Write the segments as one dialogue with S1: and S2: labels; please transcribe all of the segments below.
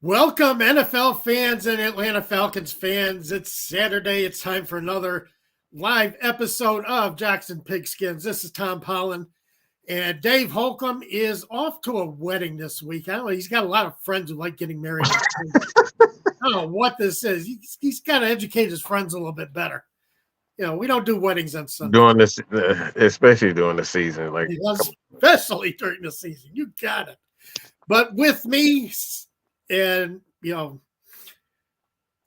S1: Welcome, NFL fans and Atlanta Falcons fans. It's Saturday. It's time for another live episode of Jackson Pigskins. This is Tom Pollen, and Dave Holcomb is off to a wedding this week. I don't know. He's got a lot of friends who like getting married. I don't know what this is. He's got to educate his friends a little bit better. You know, we don't do weddings on Sunday.
S2: During this, especially during the season,
S1: Especially during the season. You got it. But with me, and,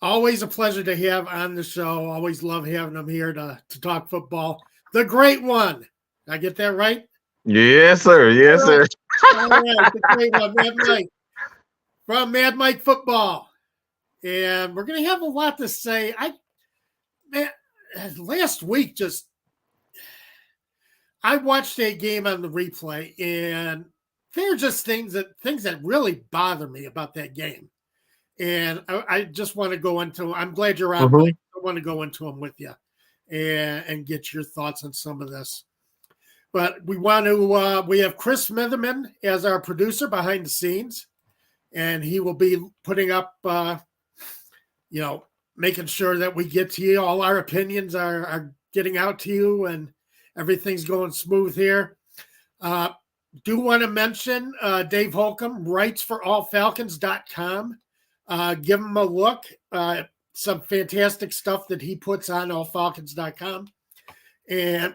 S1: always a pleasure to have on the show. Always love having him here to talk football. The great one. Did I get that right?
S2: yes, sir. Yes, sir.
S1: All right. The great one, Mad Mike. From Mad Mike Football. And we're going to have a lot to say. Last week, I watched a game on the replay, and there are just things that really bother me about that game. And I just want to go into, I'm glad you're on, Mike. I want to go into them with you and get your thoughts on some of this. But we have Chris Mitherman as our producer behind the scenes, and he will be putting up, making sure that we get to you. All our opinions are getting out to you, and everything's going smooth here. Do want to mention Dave Holcomb writes for allfalcons.com. Give him a look. Some fantastic stuff that he puts on allfalcons.com. And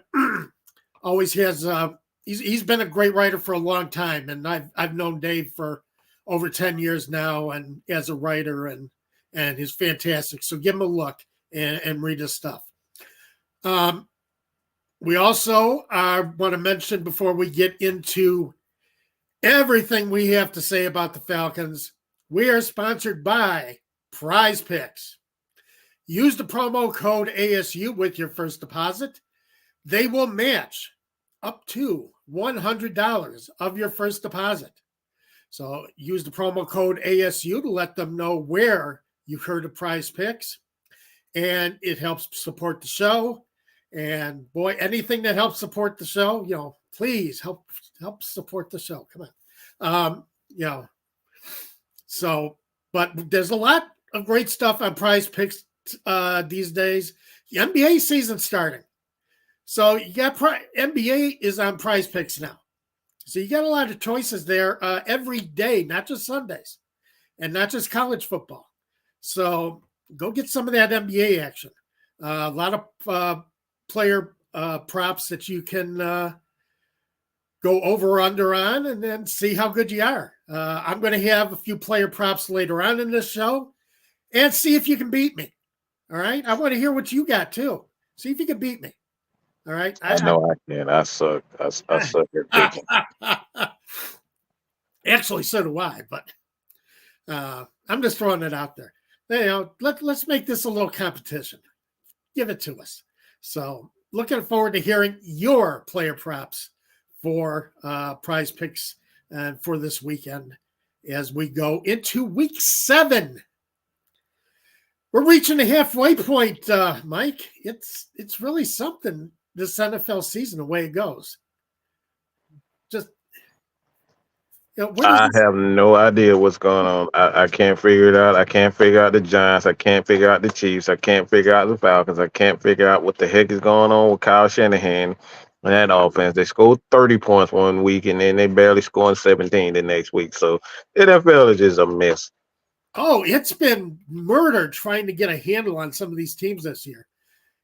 S1: always has he's been a great writer for a long time, and I've known Dave for over 10 years now, and as a writer, and he's fantastic. So give him a look and read his stuff. We also want to mention, before we get into everything we have to say about the Falcons, we are sponsored by Prize Picks. Use the promo code ASU with your first deposit. They will match up to $100 of your first deposit. So use the promo code ASU to let them know where you've heard of Prize Picks, and it helps support the show. And boy, anything that helps support the show, please help support the show. Come on. So, but there's a lot of great stuff on Prize Picks these days. The NBA season's starting. So you got NBA is on Prize Picks now. So you got a lot of choices there every day, not just Sundays, and not just college football. So go get some of that NBA action. A lot of player props that you can go over or under on, and then see how good you are. I'm going to have a few player props later on in this show, and see if you can beat me. All right? I want to hear what you got too. See if you can beat me. All right?
S2: I know I can. I suck. I suck at picking.
S1: Actually, so do I, but I'm just throwing it out there. Let's make this a little competition. Give it to us. So looking forward to hearing your player props for Prize Picks for this weekend as we go into week 7. We're reaching the halfway point, Mike. It's really something, this NFL season, the way it goes.
S2: I have no idea what's going on. I can't figure it out. I can't figure out the Giants. I can't figure out the Chiefs. I can't figure out the Falcons. I can't figure out what the heck is going on with Kyle Shanahan and that offense. They scored 30 points one week, and then they barely scoring 17 the next week. So the NFL is just a mess.
S1: Oh, it's been murder trying to get a handle on some of these teams this year.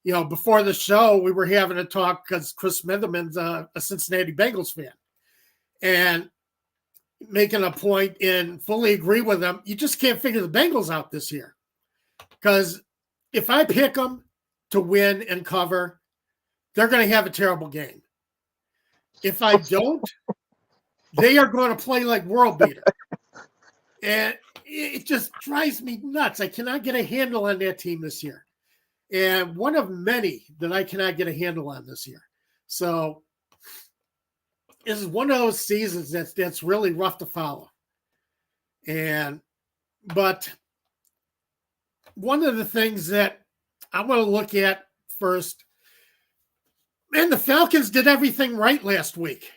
S1: Before the show, we were having a talk because Chris Mitherman's a Cincinnati Bengals fan. And making a point and fully agree with them. You just can't figure the Bengals out this year, because if I pick them to win and cover, they're going to have a terrible game. If I don't, they are going to play like world beater. And it just drives me nuts. I cannot get a handle on that team this year. And one of many that I cannot get a handle on this year. So this is one of those seasons that's really rough to follow. But one of the things that I want to look at first, man, the Falcons did everything right last week.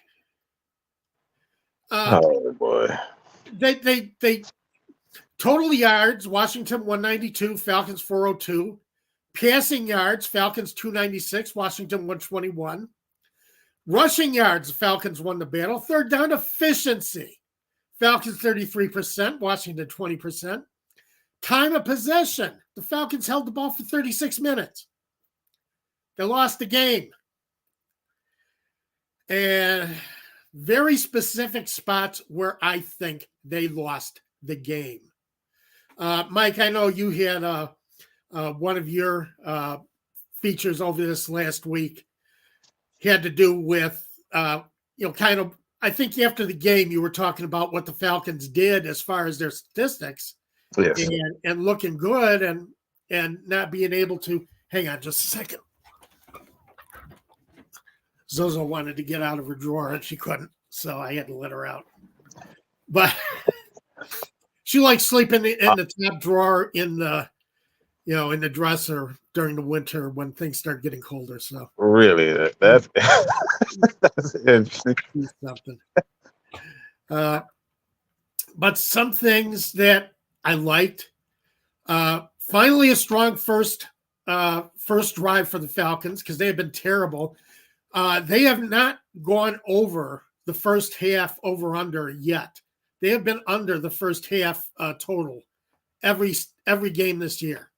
S2: Oh boy.
S1: They Total yards, Washington 192, Falcons 402. Passing yards, Falcons 296, Washington 121. Rushing yards, Falcons won the battle. Third down efficiency, Falcons 33%, Washington 20%. Time of possession, the Falcons held the ball for 36 minutes. They lost the game. And very specific spots where I think they lost the game. Mike, I know you had one of your features over this last week had to do with, kind of, I think after the game, you were talking about what the Falcons did as far as their statistics.
S2: Yes.
S1: And looking good and not being able to, hang on just a second. Zozo wanted to get out of her drawer and she couldn't, so I had to let her out. But she likes sleeping in the top drawer in the dresser during the winter when things start getting colder. So
S2: really, that's that's interesting.
S1: Something. But some things that I liked. Finally, a strong first drive for the Falcons because they have been terrible. They have not gone over the first half over under yet. They have been under the first half total every game this year.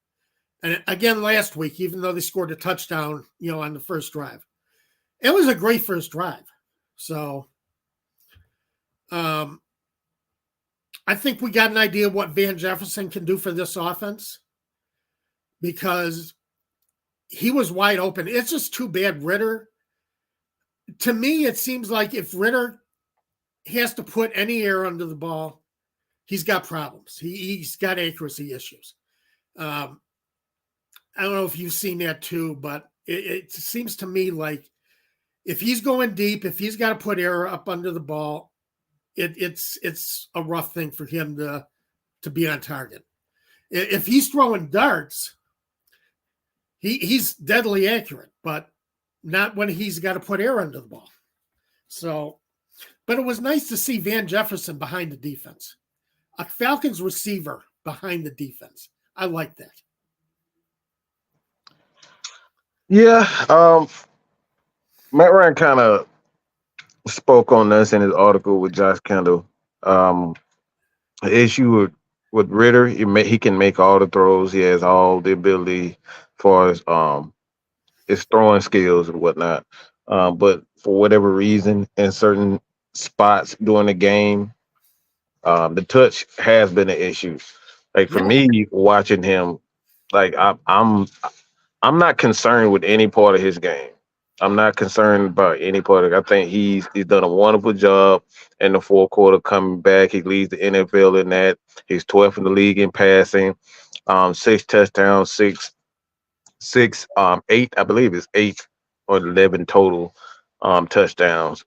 S1: And again, last week, even though they scored a touchdown, on the first drive, it was a great first drive. So, I think we got an idea of what Van Jefferson can do for this offense because he was wide open. It's just too bad Ritter. To me, it seems like if Ritter has to put any air under the ball, he's got problems. He's got accuracy issues. I don't know if you've seen that too, but it seems to me like if he's going deep, if he's got to put air up under the ball, it's a rough thing for him to be on target. If he's throwing darts, he's deadly accurate, but not when he's got to put air under the ball. So, but it was nice to see Van Jefferson behind the defense, a Falcons receiver behind the defense. I like that.
S2: Yeah, Matt Ryan kind of spoke on this in his article with Josh Kendall. The issue with Ritter, he can make all the throws. He has all the ability for his throwing skills and whatnot. But for whatever reason, in certain spots during the game, the touch has been an issue. Like for me, watching him, like I'm not concerned with any part of his game. I'm not concerned about any part of it. I think he's done a wonderful job in the fourth quarter coming back. He leads the NFL in that. He's 12th in the league in passing, 6 touchdowns, eight, I believe it's 8 or 11 total touchdowns.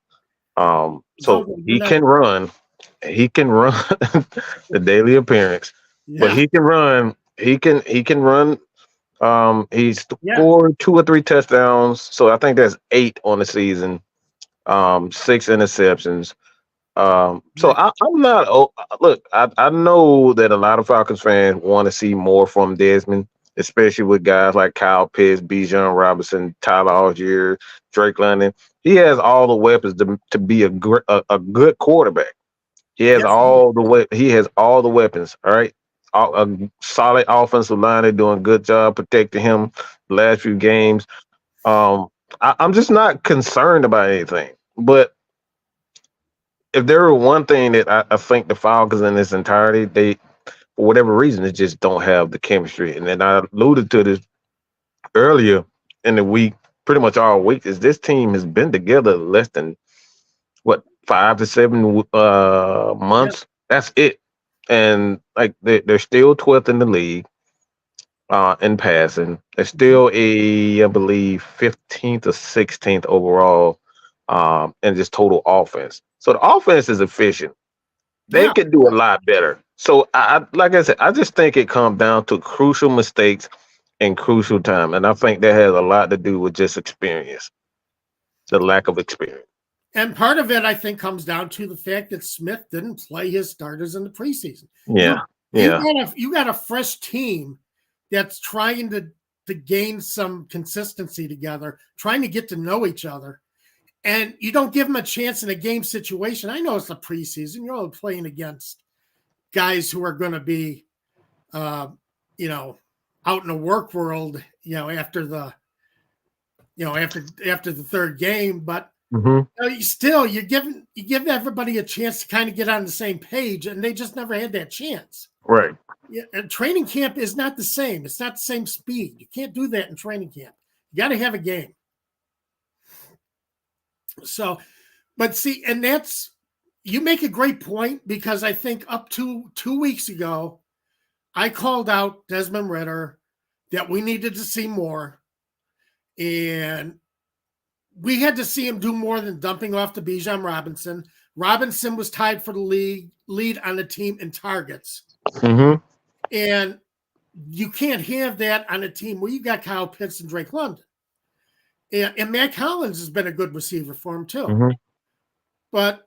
S2: So he can run. He can run the daily appearance, but he can run. He can run. He's scored 2 or 3 touchdowns, so I think that's 8 on the season. 6 interceptions. So I'm not. Look, I know that a lot of Falcons fans want to see more from Desmond, especially with guys like Kyle Pitts, Bijan Robinson, Tyler Algier, Drake London. He has all the weapons to be a good quarterback. He has all the weapons. All right. A solid offensive line. They're doing a good job protecting him the last few games. I'm just not concerned about anything. But if there were one thing that I think the Falcons in its entirety, they, for whatever reason, they just don't have the chemistry. And then I alluded to this earlier in the week, pretty much all week, is this team has been together less than, 5 to 7 months? That's it. And like they're still 12th in the league in passing. They're still I believe 15th or 16th overall in just total offense. So the offense is efficient. They could do a lot better. So I like I said, I just think it comes down to crucial mistakes and crucial time. And I think that has a lot to do with just experience, the lack of experience.
S1: And part of it, I think, comes down to the fact that Smith didn't play his starters in the preseason.
S2: Yeah. Yeah.
S1: You got a fresh team that's trying to gain some consistency together, trying to get to know each other. And you don't give them a chance in a game situation. I know it's the preseason. You're all playing against guys who are going to be, out in the work world, after the third game. But you give everybody a chance to kind of get on the same page, and they just never had that chance.
S2: Right.
S1: Yeah, and training camp is not the same. It's not the same speed. You can't do that in training camp. You got to have a game. So, but see, and you make a great point, because I think up to 2 weeks ago, I called out Desmond Ridder that we needed to see more. And we had to see him do more than dumping off to Bijan Robinson. Robinson was tied for the lead on the team in targets.
S2: Mm-hmm.
S1: And you can't have that on a team where you got Kyle Pitts and Drake London. And Matt Collins has been a good receiver for him too.
S2: Mm-hmm.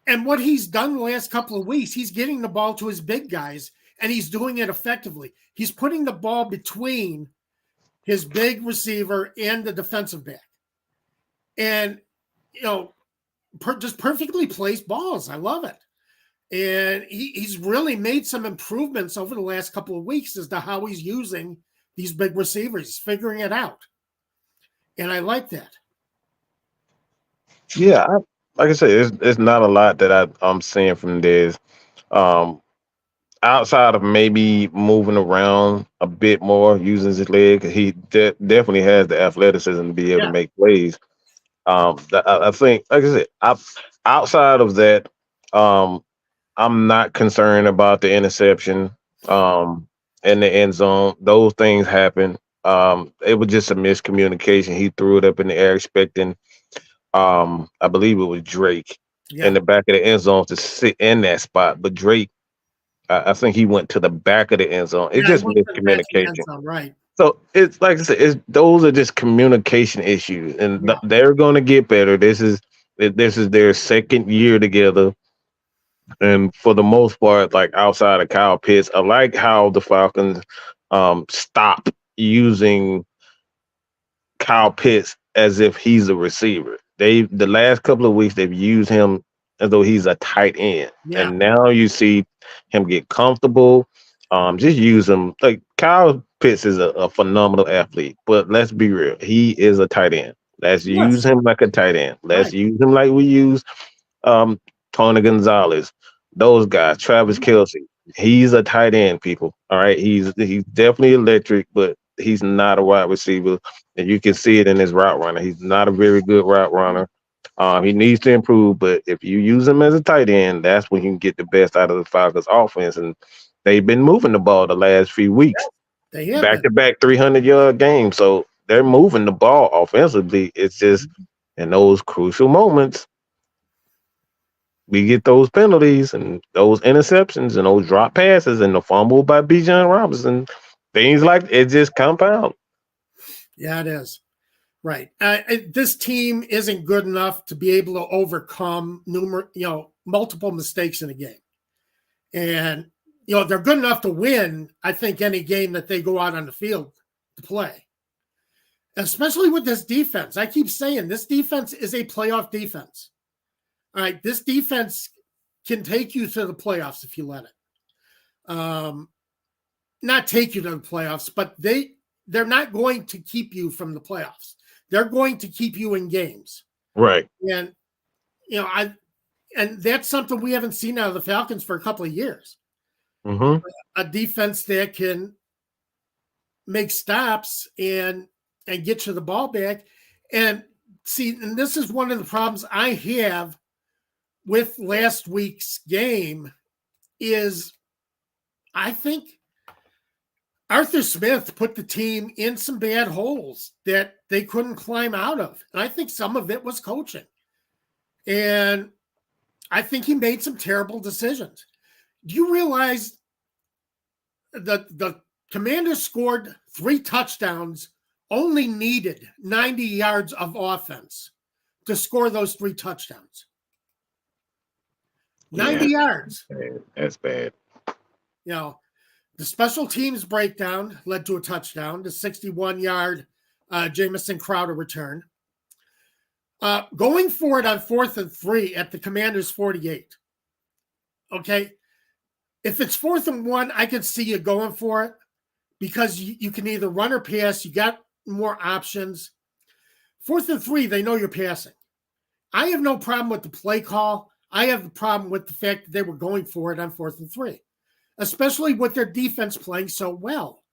S1: And what he's done the last couple of weeks, he's getting the ball to his big guys, and he's doing it effectively. He's putting the ball between his big receiver and the defensive back. And, just perfectly placed balls. I love it. And he's really made some improvements over the last couple of weeks as to how he's using these big receivers. He's figuring it out. And I like that.
S2: Yeah, like I said, it's not a lot that I'm seeing from this. Outside of maybe moving around a bit more, using his leg, he definitely has the athleticism to be able to make plays. I think, like I said, outside of that, I'm not concerned about the interception in the end zone. Those things happen. It was just a miscommunication. He threw it up in the air expecting, I believe it was Drake in the back of the end zone to sit in that spot. But Drake, I think he went to the back of the end zone. It's just miscommunication.
S1: Right.
S2: So it's like I said, those are just communication issues, and they're going to get better. This is their second year together. And for the most part, like outside of Kyle Pitts, I like how the Falcons stop using Kyle Pitts as if he's a receiver. The last couple of weeks they've used him as though he's a tight end, and now you see him get comfortable. Just use him like Kyle Pitts is a phenomenal athlete, but let's be real, he is a tight end. Let's use him like a tight end. Let's use him like we use Tony Gonzalez, those guys, Travis Kelce. He's a tight end, people. All right. He's definitely electric, but he's not a wide receiver. And you can see it in his route runner. He's not a very good route runner. He needs to improve, but if you use him as a tight end, that's when you can get the best out of the Falcons offense. And they've been moving the ball the last few weeks.
S1: They have
S2: back-to-back 300-yard games. So they're moving the ball offensively. It's just in those crucial moments, we get those penalties and those interceptions and those drop passes and the fumble by Bijan Robinson. Things like it just compound.
S1: Yeah, it is. Right. This team isn't good enough to be able to overcome multiple mistakes in a game. And, they're good enough to win, I think, any game that they go out on the field to play. Especially with this defense. I keep saying this defense is a playoff defense. All right, this defense can take you to the playoffs if you let it. Not take you to the playoffs, but they're not going to keep you from the playoffs. They're going to keep you in games.
S2: Right.
S1: And, and that's something we haven't seen out of the Falcons for a couple of years.
S2: Mm-hmm.
S1: A defense that can make stops and get you the ball back. And see, and this is one of the problems I have with last week's game is I think Arthur Smith put the team in some bad holes that they couldn't climb out of. And I think some of it was coaching. And I think he made some terrible decisions. Do you realize that the Commanders scored 3 touchdowns, only needed 90 yards of offense to score those 3 touchdowns? 90 yards.
S2: That's bad.
S1: The special teams breakdown led to a touchdown, the 61-yard Jamison Crowder return. Going for it on 4th and 3 at the Commanders' 48. Okay. If it's 4th and 1, I can see you going for it because you can either run or pass. You got more options. 4th and 3, they know you're passing. I have no problem with the play call. I have a problem with the fact that they were going for it on 4th and 3, especially with their defense playing so well.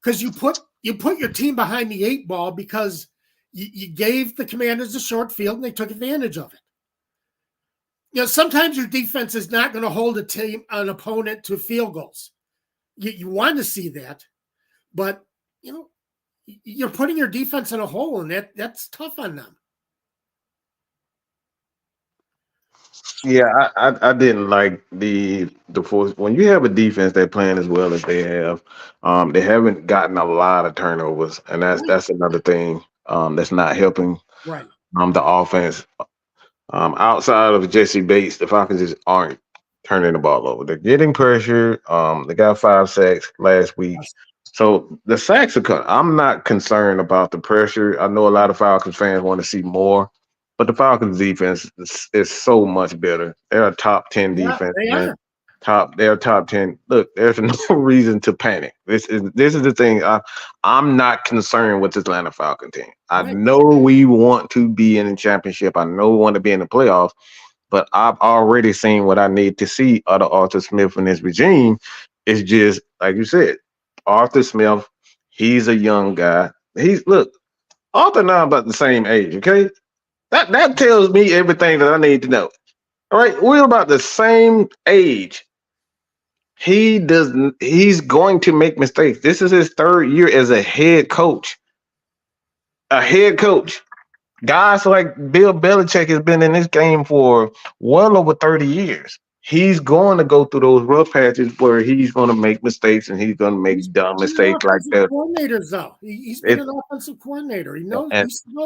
S1: Because you put your team behind the 8 ball because you gave the Commanders a short field and they took advantage of it. Sometimes your defense is not going to hold an opponent to field goals. You want to see that, but you're putting your defense in a hole, and that's tough on them.
S2: Yeah, I didn't like the force when you have a defense that playing as well as they have. They haven't gotten a lot of turnovers, and that's another thing that's not helping.
S1: Right.
S2: The offense. Outside of Jesse Bates, the Falcons just aren't turning the ball over. They're getting pressure. They got 5 sacks last week. So the sacks are coming. I'm not concerned about the pressure. I know a lot of Falcons fans want to see more, but the Falcons defense is so much better. They're a top 10 defense.
S1: They are.
S2: They're top 10. Look, there's no reason to panic. This is the thing. I'm not concerned with this Atlanta Falcon team. I know we want to be in the championship. I know we want to be in the playoffs, but I've already seen what I need to see out of Arthur Smith and his regime. It's just like you said, Arthur Smith. He's a young guy. Arthur and I about the same age. Okay, that tells me everything that I need to know. All right, we're about the same age. He's going to make mistakes. This is his 3rd year as a head coach. A head coach. Guys like Bill Belichick has been in this game for well over 30 years. He's going to go through those rough patches where he's going to make mistakes and he's going to make dumb mistakes like that.
S1: Coordinators, though. He's been an offensive coordinator. He knows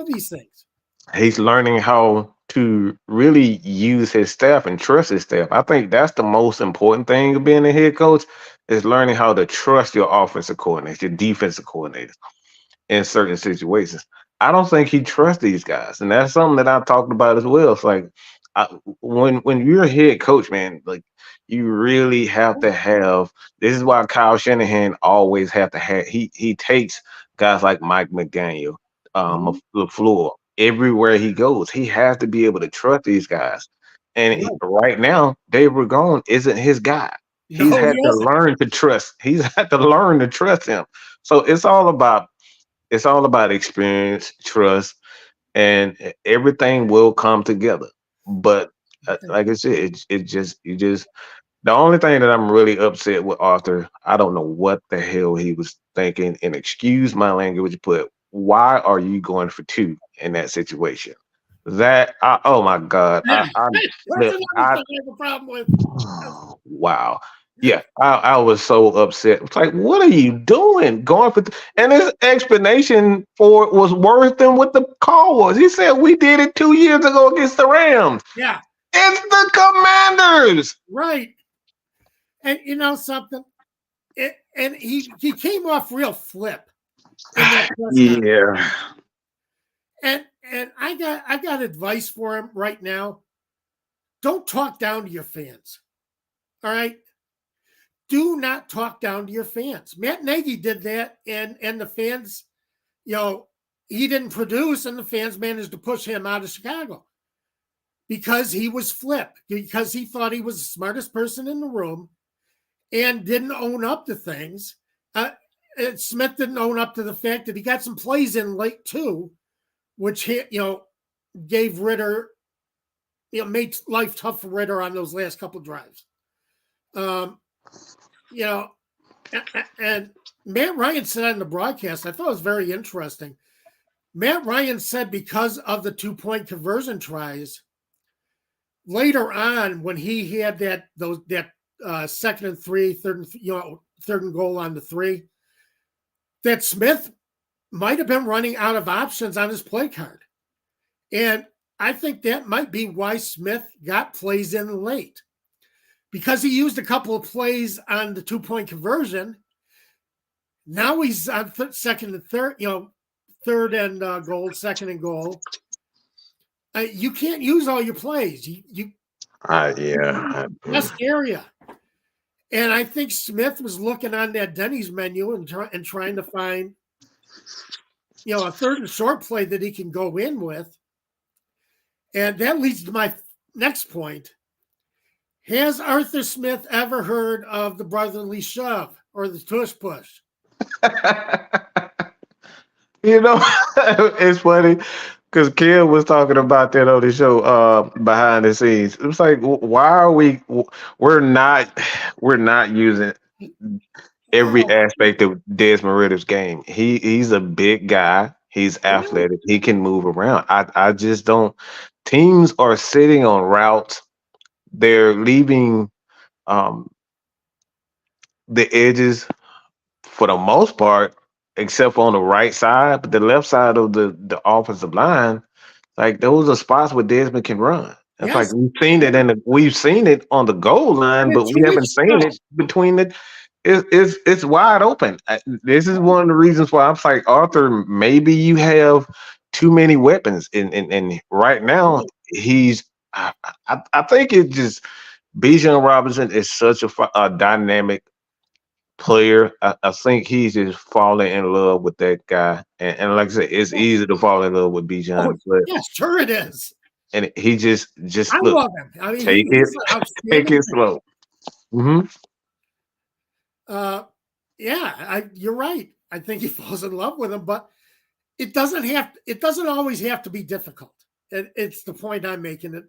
S1: these things.
S2: He's learning how to really use his staff and trust his staff. I think that's the most important thing of being a head coach is learning how to trust your offensive coordinators, your defensive coordinators in certain situations. I don't think he trusts these guys, and that's something that I've talked about as well. It's like when you're a head coach, man, like you really have to have. This is why Kyle Shanahan always have to have. He takes guys like Mike McDaniel, LaFleur. Everywhere he goes, he has to be able to trust these guys. And right now, Dave Ragone isn't his guy. He's had to learn to trust. He's had to learn to trust him. So it's all about experience, trust, and everything will come together. But like I said, the only thing that I'm really upset with Arthur, I don't know what the hell he was thinking. And excuse my language, but why are you going for 2 in that situation? Oh my God. I have a problem with. Wow. Yeah, I was so upset. It's like, what are you doing? Going for and his explanation for it was worse than what the call was. He said we did it 2 years ago against the Rams.
S1: Yeah.
S2: It's the Commanders.
S1: Right. And you know something? And he came off real flip.
S2: Yeah.
S1: And I got advice for him right now. Don't talk down to your fans. All right? Do not talk down to your fans. Matt Nagy did that, and the fans, he didn't produce, and the fans managed to push him out of Chicago because he was flipped, because he thought he was the smartest person in the room and didn't own up to things. Smith didn't own up to the fact that he got some plays in late too, which gave Ritter, made life tough for Ritter on those last couple of drives. And Matt Ryan said on the broadcast, I thought it was very interesting. Matt Ryan said because of the 2-point conversion tries, later on when he had that 2nd and 3, third and goal on the 3, that Smith might have been running out of options on his play card. And I think that might be why Smith got plays in late. because he used a couple of plays on the 2-point conversion, now he's on second and third, third and goal, second and goal. You can't use all your plays. Best area. And I think Smith was looking on that Denny's menu and trying to find, a third and short play that he can go in with. And that leads to my next point. Has Arthur Smith ever heard of the brotherly shove or the tush push?
S2: It's funny because Kim was talking about that on the show behind the scenes. It was like, why are we're not using every aspect of Desmond Ritter's game. He's a big guy. He's athletic. He can move around. I just don't. Teams are sitting on routes. They're leaving the edges for the most part, except on the right side, but the left side of the offensive line, like those are spots where Desmond can run. It's like we've seen it on the goal line, but we haven't seen it between the. It's wide open. This is one of the reasons why I'm like, Arthur, maybe you have too many weapons, and right now he's. I think it just Bijan Robinson is such a dynamic player. I think he's just falling in love with that guy, and like I said, it's easy to fall in love with Bijan.
S1: Yes, sure it is.
S2: And he just
S1: I love him. I mean,
S2: take it slow. Mm-hmm.
S1: You're right. I think he falls in love with him, but it doesn't always have to be difficult. It's the point I'm making.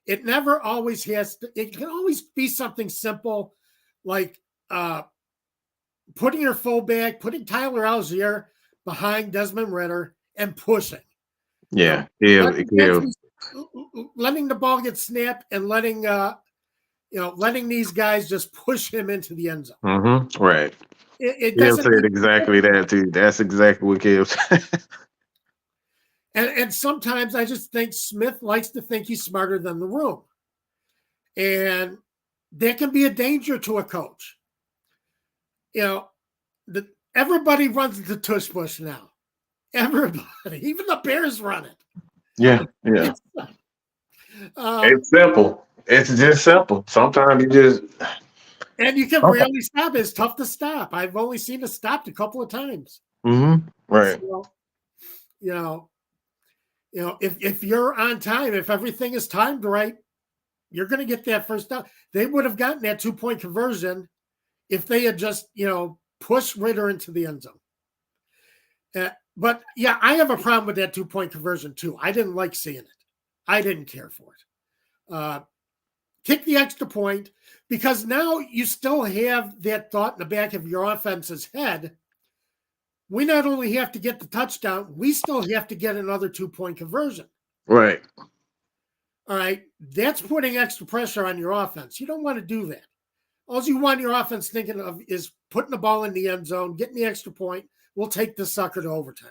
S1: It never always has to. It can always be something simple, like putting your fullback, putting Tyler Algier behind Desmond Ridder and pushing.
S2: Yeah,
S1: letting the ball get snapped and letting these guys just push him into the end zone.
S2: Mm-hmm. Right.
S1: It
S2: doesn't said exactly that too. That's exactly what Kev said.
S1: And sometimes I just think Smith likes to think he's smarter than the room. And that can be a danger to a coach. Everybody runs the tush push now. Everybody, even the Bears run it.
S2: Yeah. It's simple. It's just simple. Sometimes you just.
S1: And you can rarely stop it. It's tough to stop. I've only seen it stopped a couple of times.
S2: Mm-hmm. Right.
S1: So, if you're on time, if everything is timed right, you're going to get that first down. They would have gotten that 2-point conversion if they had just, pushed Ridder into the end zone. But yeah, I have a problem with that 2-point conversion too. I didn't like seeing it. I didn't care for it. Kick the extra point because now you still have that thought in the back of your offense's head. We not only have to get the touchdown, we still have to get another 2-point conversion.
S2: Right.
S1: All right. That's putting extra pressure on your offense. You don't want to do that. All you want your offense thinking of is putting the ball in the end zone, getting the extra point. We'll take the sucker to overtime.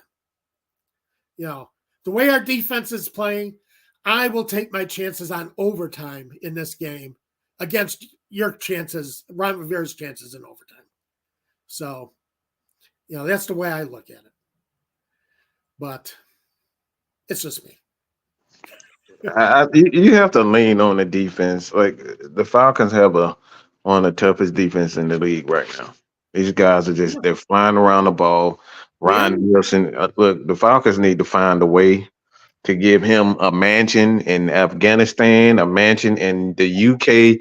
S1: The way our defense is playing, I will take my chances on overtime in this game against your chances, Ron Rivera's chances in overtime. So, that's the way I look at it. But it's just me.
S2: You have to lean on the defense. Like the Falcons have one of the toughest defense in the league right now. These guys are they're flying around the ball. Ryan Wilson, look, the Falcons need to find a way to give him a mansion in Afghanistan, a mansion in the UK,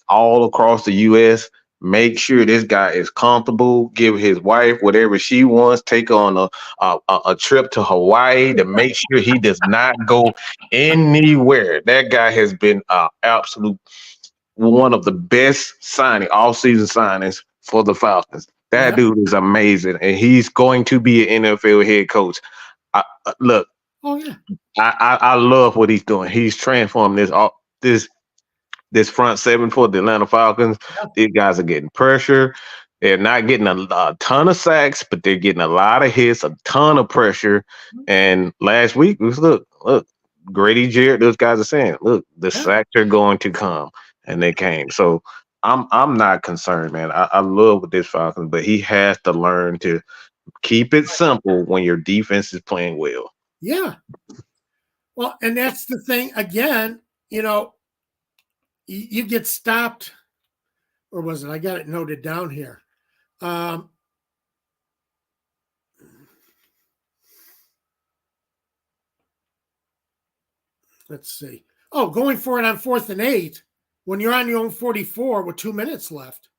S2: all across the US. Make sure this guy is comfortable. Give his wife whatever she wants. Take on a trip to Hawaii to make sure he does not go anywhere. That guy has been absolute one of the best all-season signings for the Falcons. That dude is amazing, and he's going to be an NFL head coach. Look, I love what he's doing. He's transformed this front seven for the Atlanta Falcons. These guys are getting pressure. They're not getting a ton of sacks, but they're getting a lot of hits, a ton of pressure. And last week, look, Grady Jarrett, those guys are saying, look, the sacks are going to come. and they came. So I'm not concerned, man. I love with this Falcons, but he has to learn to keep it simple when your defense is playing well.
S1: Yeah. Well, and that's the thing. Again, you get stopped, or was it? I got it noted down here. Let's see. Oh, going for it on 4th and 8 when you're on your own 44 with 2 minutes left.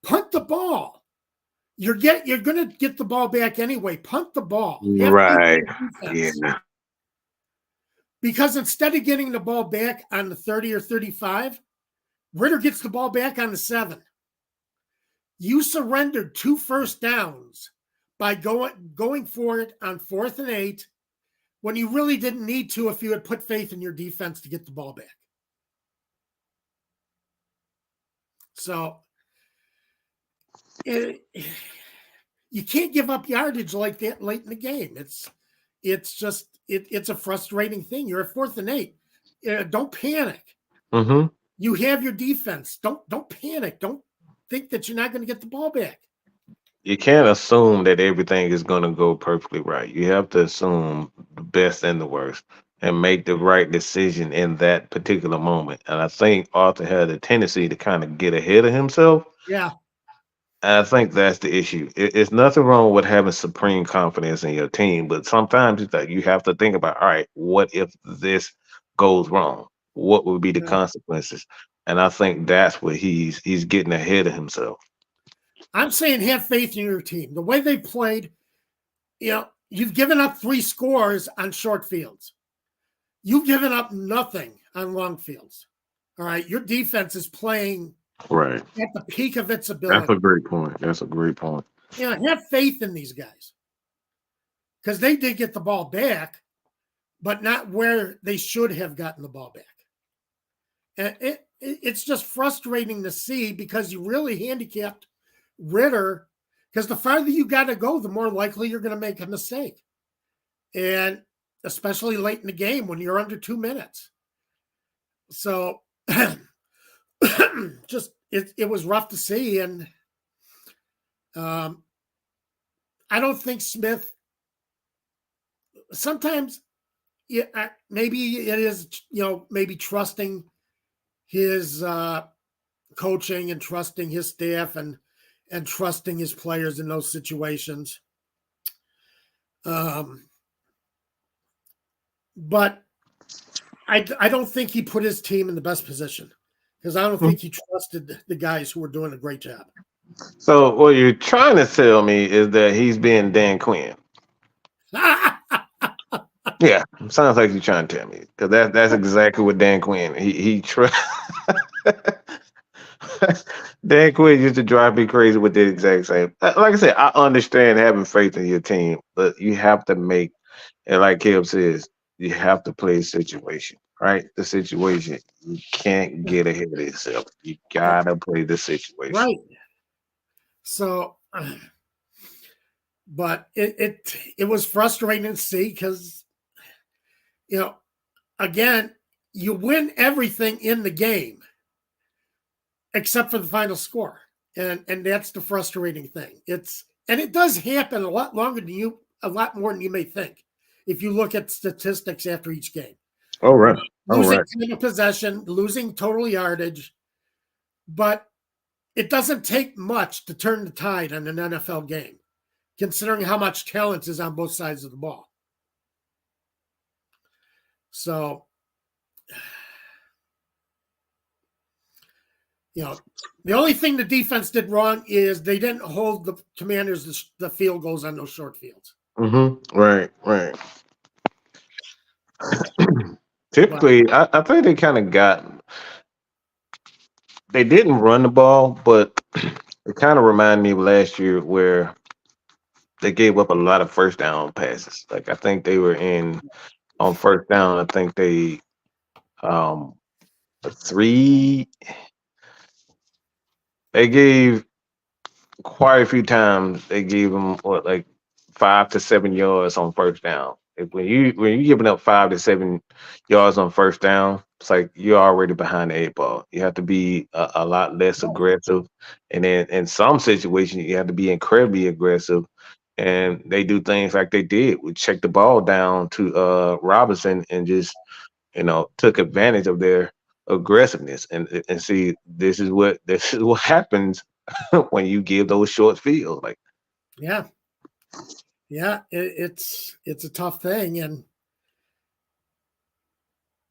S1: Punt the ball. You're going to get the ball back anyway. Punt the ball.
S2: Right. Yeah.
S1: Because instead of getting the ball back on the 30 or 35, Ritter gets the ball back on the 7. You surrendered 2 first downs by going for it on 4th and 8 when you really didn't need to if you had put faith in your defense to get the ball back. So you can't give up yardage like that late in the game. It's just it's a frustrating thing. You're at 4th and 8. Don't panic.
S2: Mm-hmm.
S1: You have your defense. Don't panic. Don't think that you're not going to get the ball back.
S2: You can't assume that everything is going to go perfectly right. You have to assume the best and the worst and make the right decision in that particular moment. And I think Arthur had a tendency to kind of get ahead of himself.
S1: Yeah.
S2: And I think that's the issue. It's nothing wrong with having supreme confidence in your team, but sometimes it's like you have to think about, all right, what if this goes wrong? What would be the consequences? And I think that's what he's getting ahead of himself.
S1: I'm saying have faith in your team. The way they played, you've given up 3 scores on short fields. You've given up nothing on long fields. All right. Your defense is playing
S2: right
S1: at the peak of its ability.
S2: That's a great point.
S1: Have faith in these guys. Because they did get the ball back, but not where they should have gotten the ball back. And it's just frustrating to see because you really handicapped Ritter, because the farther you got to go, the more likely you're going to make a mistake. And especially late in the game when you're under 2 minutes. So just it was rough to see. And I don't think Smith, sometimes maybe it is, maybe trusting his coaching and trusting his staff and trusting his players in those situations. But I don't think he put his team in the best position because I don't think he trusted the guys who were doing a great job.
S2: So what you're trying to tell me is that he's being Dan Quinn. Yeah, sounds like you're trying to tell me because that's exactly what Dan Quinn. He Dan Quinn used to drive me crazy with the exact same. Like I said, I understand having faith in your team, but you have to make, and like Caleb says, you have to play the situation, right? The situation. You can't get ahead of yourself. You gotta play the situation.
S1: Right. So, but it was frustrating to see because, again, you win everything in the game except for the final score. And that's the frustrating thing. It does happen a lot more than you may think. If you look at statistics after each game.
S2: Oh, right.
S1: Losing time of possession, losing total yardage. But it doesn't take much to turn the tide on an NFL game, considering how much talent is on both sides of the ball. So, the only thing the defense did wrong is they didn't hold the Commanders the field goals on those short fields.
S2: Mm-hmm. Right. Typically, I think they kind of they didn't run the ball, but it kind of reminded me of last year where they gave up a lot of first down passes. Like I think they were on first down. I think they 3. They gave quite a few times. They gave them like 5 to 7 yards on first down, When you giving up 5 to 7 yards on first down, it's like you're already behind the eight ball. You have to be a lot less aggressive, and then in some situations you have to be incredibly aggressive. And they do things like they did. We check the ball down to Robinson and just took advantage of their aggressiveness. And see, this is what happens when you give those short fields. Like,
S1: Yeah, yeah, it's a tough thing, and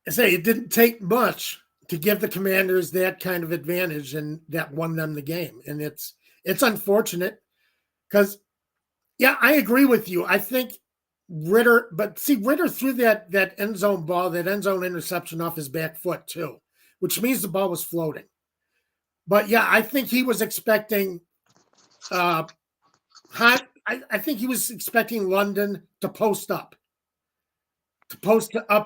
S1: I say it didn't take much to give the Commanders that kind of advantage, and that won them the game. And it's unfortunate because, yeah, I agree with you. I think Ritter threw that end zone ball, that end zone interception off his back foot too, which means the ball was floating. But yeah, I think he was expecting I think he was expecting London to post up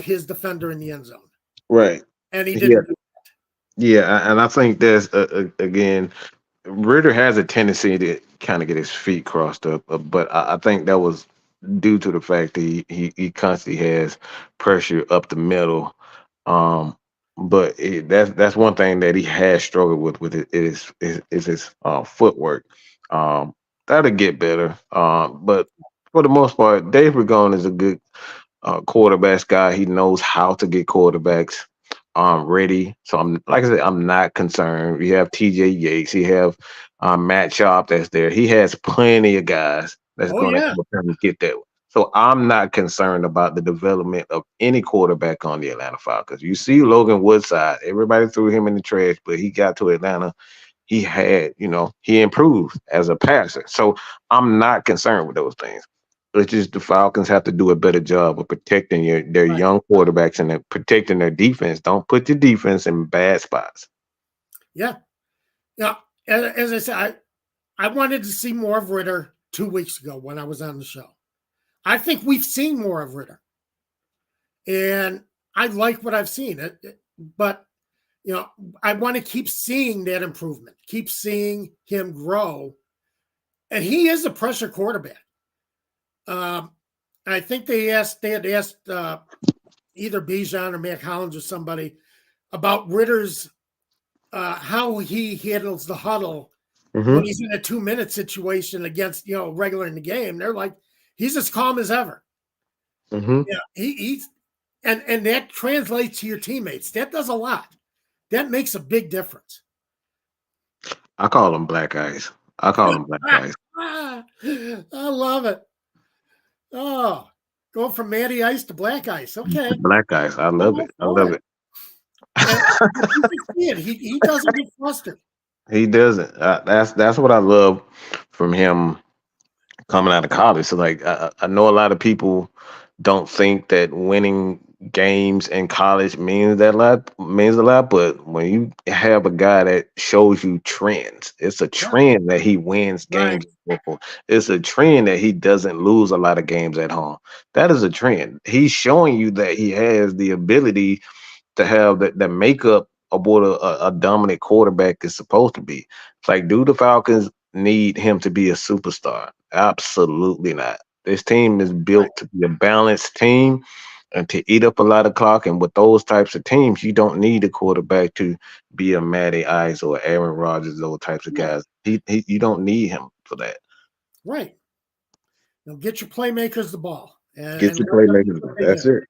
S1: his defender in the end zone,
S2: right.
S1: and he
S2: Yeah.
S1: didn't.
S2: Yeah. And I think there's, again, Ritter has a tendency to kind of get his feet crossed up, but I think that was due to the fact that he constantly has pressure up the middle. Um, but that's one thing that he has struggled with it is his footwork. That'll get better. But for the most part, Dave Ragone is a good quarterbacks guy. He knows how to get quarterbacks ready. So I'm like I said, I'm not concerned. We have TJ Yates. He have Matt Sharp that's there. He has plenty of guys that's
S1: Oh
S2: going to
S1: yeah,
S2: help him get there. So I'm not concerned about the development of any quarterback on the Atlanta Falcons. You see Logan Woodside. Everybody threw him in the trash, but he got to Atlanta. He improved as a passer. So I'm not concerned with those things. It's just the Falcons have to do a better job of protecting their
S1: right.
S2: young quarterbacks and protecting their defense. Don't put your defense in bad spots.
S1: Yeah, yeah. As I said, I wanted to see more of Ritter 2 weeks ago when I was on the show. I think we've seen more of Ritter, and I like what I've seen. But I want to keep seeing that improvement, keep seeing him grow, and he is a pressure quarterback. Um, I think they had asked either Bijan or Matt Collins or somebody about Ritter's how he handles the huddle when
S2: Mm-hmm.
S1: he's in a 2-minute situation against regular in the game. They're like, he's as calm as ever.
S2: Mm-hmm.
S1: Yeah, he's and that translates to your teammates. That does a lot. That makes a big difference.
S2: I call them black eyes. I call them black eyes.
S1: I love it. Oh, going from Matty Ice to Black Ice. Okay,
S2: Black eyes. I
S1: I'm
S2: love
S1: all
S2: it. I
S1: for
S2: love
S1: it.
S2: it.
S1: And you can see it. He doesn't get flustered.
S2: He doesn't. That's what I love from him coming out of college. So like I know a lot of people don't think that winning games in college means a lot, but when you have a guy that shows you trends, it's a
S1: Yeah,
S2: trend that he wins
S1: right,
S2: games in football. It's a trend that he doesn't lose a lot of games at home. That is a trend. He's showing you that he has the ability to have that makeup of what a dominant quarterback is supposed to be. It's like, do the Falcons need him to be a superstar? Absolutely not. This team is
S1: right,
S2: built to be a balanced team and to eat up a lot of clock. And with those types of teams, you don't need a quarterback to be a Matty Ice or Aaron Rodgers, those types of
S1: yeah,
S2: guys. You don't need him for that.
S1: right. Get your playmakers the ball
S2: Get
S1: and
S2: your
S1: let them do
S2: playmakers.
S1: what they
S2: That's
S1: do.
S2: it.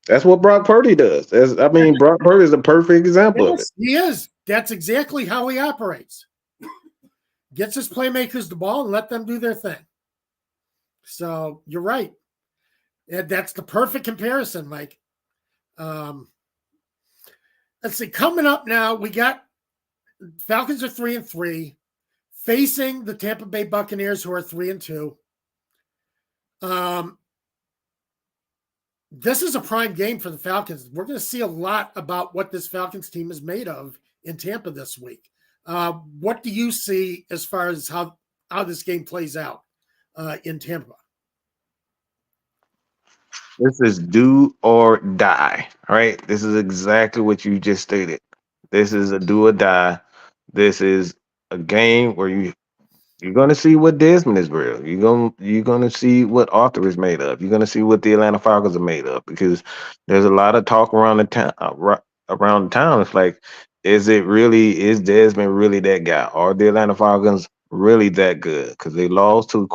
S2: That's what Brock Purdy does. Brock Purdy is a perfect example of it.
S1: Yes, he is. That's exactly how he operates. Gets his playmakers the ball and let them do their thing. So you're right. And that's the perfect comparison, Mike. Um, let's see. Coming up now, we got Falcons are 3-3, facing the Tampa Bay Buccaneers, who are 3-2. This is a prime game for the Falcons. We're going to see a lot about what this Falcons team is made of in Tampa this week. What do you see as far as how this game plays out in Tampa?
S2: This is do or die, right? This is exactly what you just stated. This is a do or die. This is a game where You're gonna see what Desmond is real. You're gonna see what Arthur is made of. You're gonna see what the Atlanta Falcons are made of because there's a lot of talk around the town. Around the town, it's like, is Desmond really that guy? Are the Atlanta Falcons really that good? Because they lost to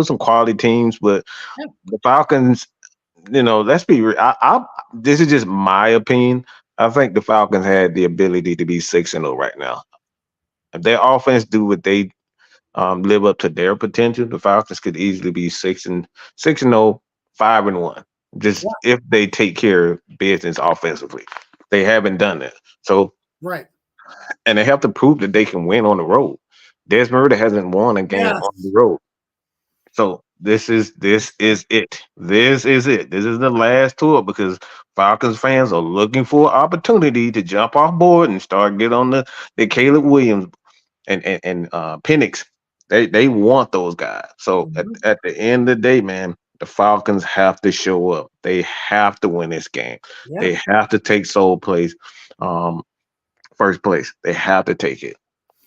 S2: some quality teams, but
S1: Yeah.
S2: the Falcons, let's be real. This is just my opinion. I think the Falcons had the ability to be 6-0 right now. If their offense do what they live up to their potential, the Falcons could easily be 6-0, 5-1. Just
S1: Yeah.
S2: if they take care of business offensively, they haven't done that. So,
S1: Right.
S2: and they have to prove that they can win on the road. Desmond Ridder hasn't won a game on the
S1: Yes.
S2: road. So this is it. This is it. This is the last tour because Falcons fans are looking for an opportunity to jump off board and start get on the Caleb Williams and Penix. They want those guys. So
S1: Mhm.
S2: at the end of the day, man, the Falcons have to show up. They have to win this game.
S1: Yeah.
S2: They have to take um, first place. They have to take it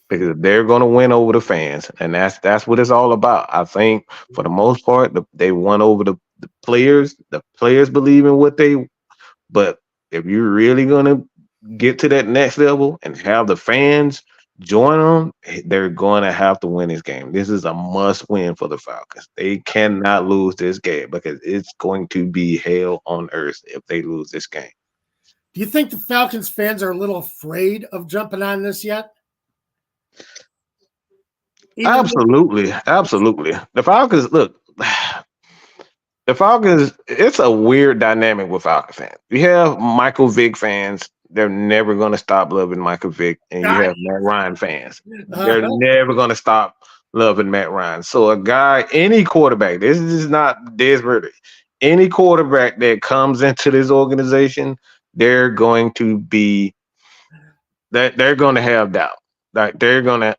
S2: because they're going to win over the fans, and that's what it's all about. I think for the most part, they won over the players. The players believe in what they. But if you're really going to get to that next level and have the fans join them, they're going to have to win this game. This is a must win for the Falcons. They cannot lose this game because it's going to be hell on earth if they lose this game.
S1: Do you think the Falcons fans are a little afraid of jumping on this yet? Even though,
S2: Absolutely, absolutely. The Falcons look. The Falcons, it's a weird dynamic with Falcons fans. You have Michael Vick fans, they're never going to stop loving Michael Vick. And you
S1: God,
S2: have Matt Ryan fans, they're
S1: uh-huh.
S2: never going to stop loving Matt Ryan. So, a guy, any quarterback, this is not Desmond, any quarterback that comes into this organization, they're going to be that they're going to have doubt. Like they're gonna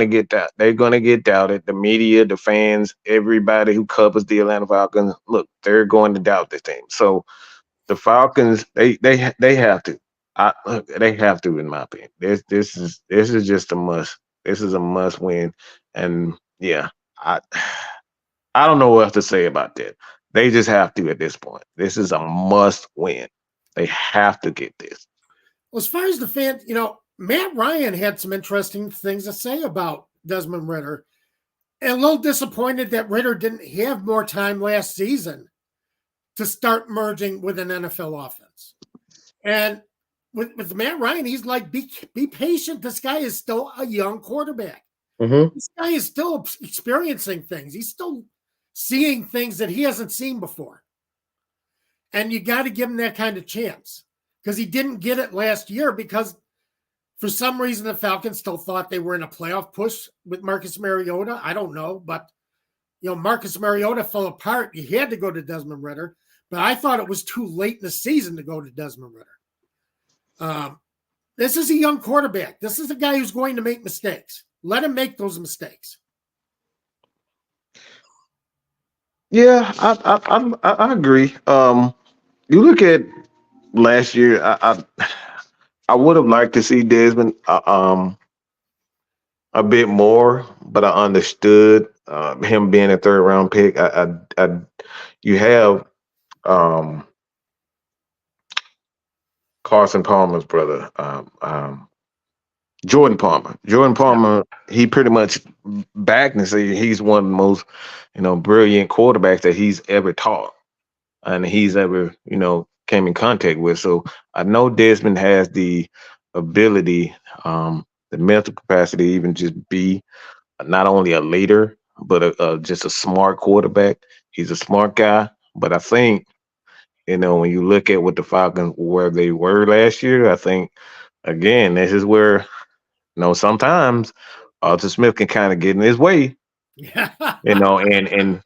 S2: get that. They're gonna get doubted. The media, the fans, everybody who covers the Atlanta Falcons, look, they're going to doubt this team. So the Falcons, they have to. Look, they have to, in my opinion. This is just a must. This is a must win, and yeah, I I don't know what else to say about that. They just have to at this point. This is a must win. They have to get this.
S1: Well, as far as the fans, Matt Ryan had some interesting things to say about Desmond Ridder. And a little disappointed that Ridder didn't have more time last season to start merging with an NFL offense. And with Matt Ryan, he's like, be patient. This guy is still a young quarterback.
S2: Mm-hmm.
S1: This guy is still experiencing things. He's still seeing things that he hasn't seen before. And you got to give him that kind of chance because he didn't get it last year because for some reason the Falcons still thought they were in a playoff push with Marcus Mariota. I don't know, but Marcus Mariota fell apart. You had to go to Desmond Ridder, but I thought it was too late in the season to go to Desmond Ridder. This is a young quarterback. This is a guy who's going to make mistakes. Let him make those mistakes.
S2: Yeah, I agree. You look at last year. I would have liked to see Desmond a bit more, but I understood him being a third round pick. You have um, Carson Palmer's brother, Jordan Palmer. Jordan
S1: Yeah.
S2: Palmer, he pretty much backed and said he's one of the most, brilliant quarterbacks that he's ever taught and he's ever, came in contact with. So I know Desmond has the ability, the mental capacity, to even just be not only a leader, but just a smart quarterback. He's a smart guy. But I think, when you look at what the Falcons where they were last year, I think again, this is where, sometimes Arthur Smith can kind of get in his way,
S1: Yeah.
S2: and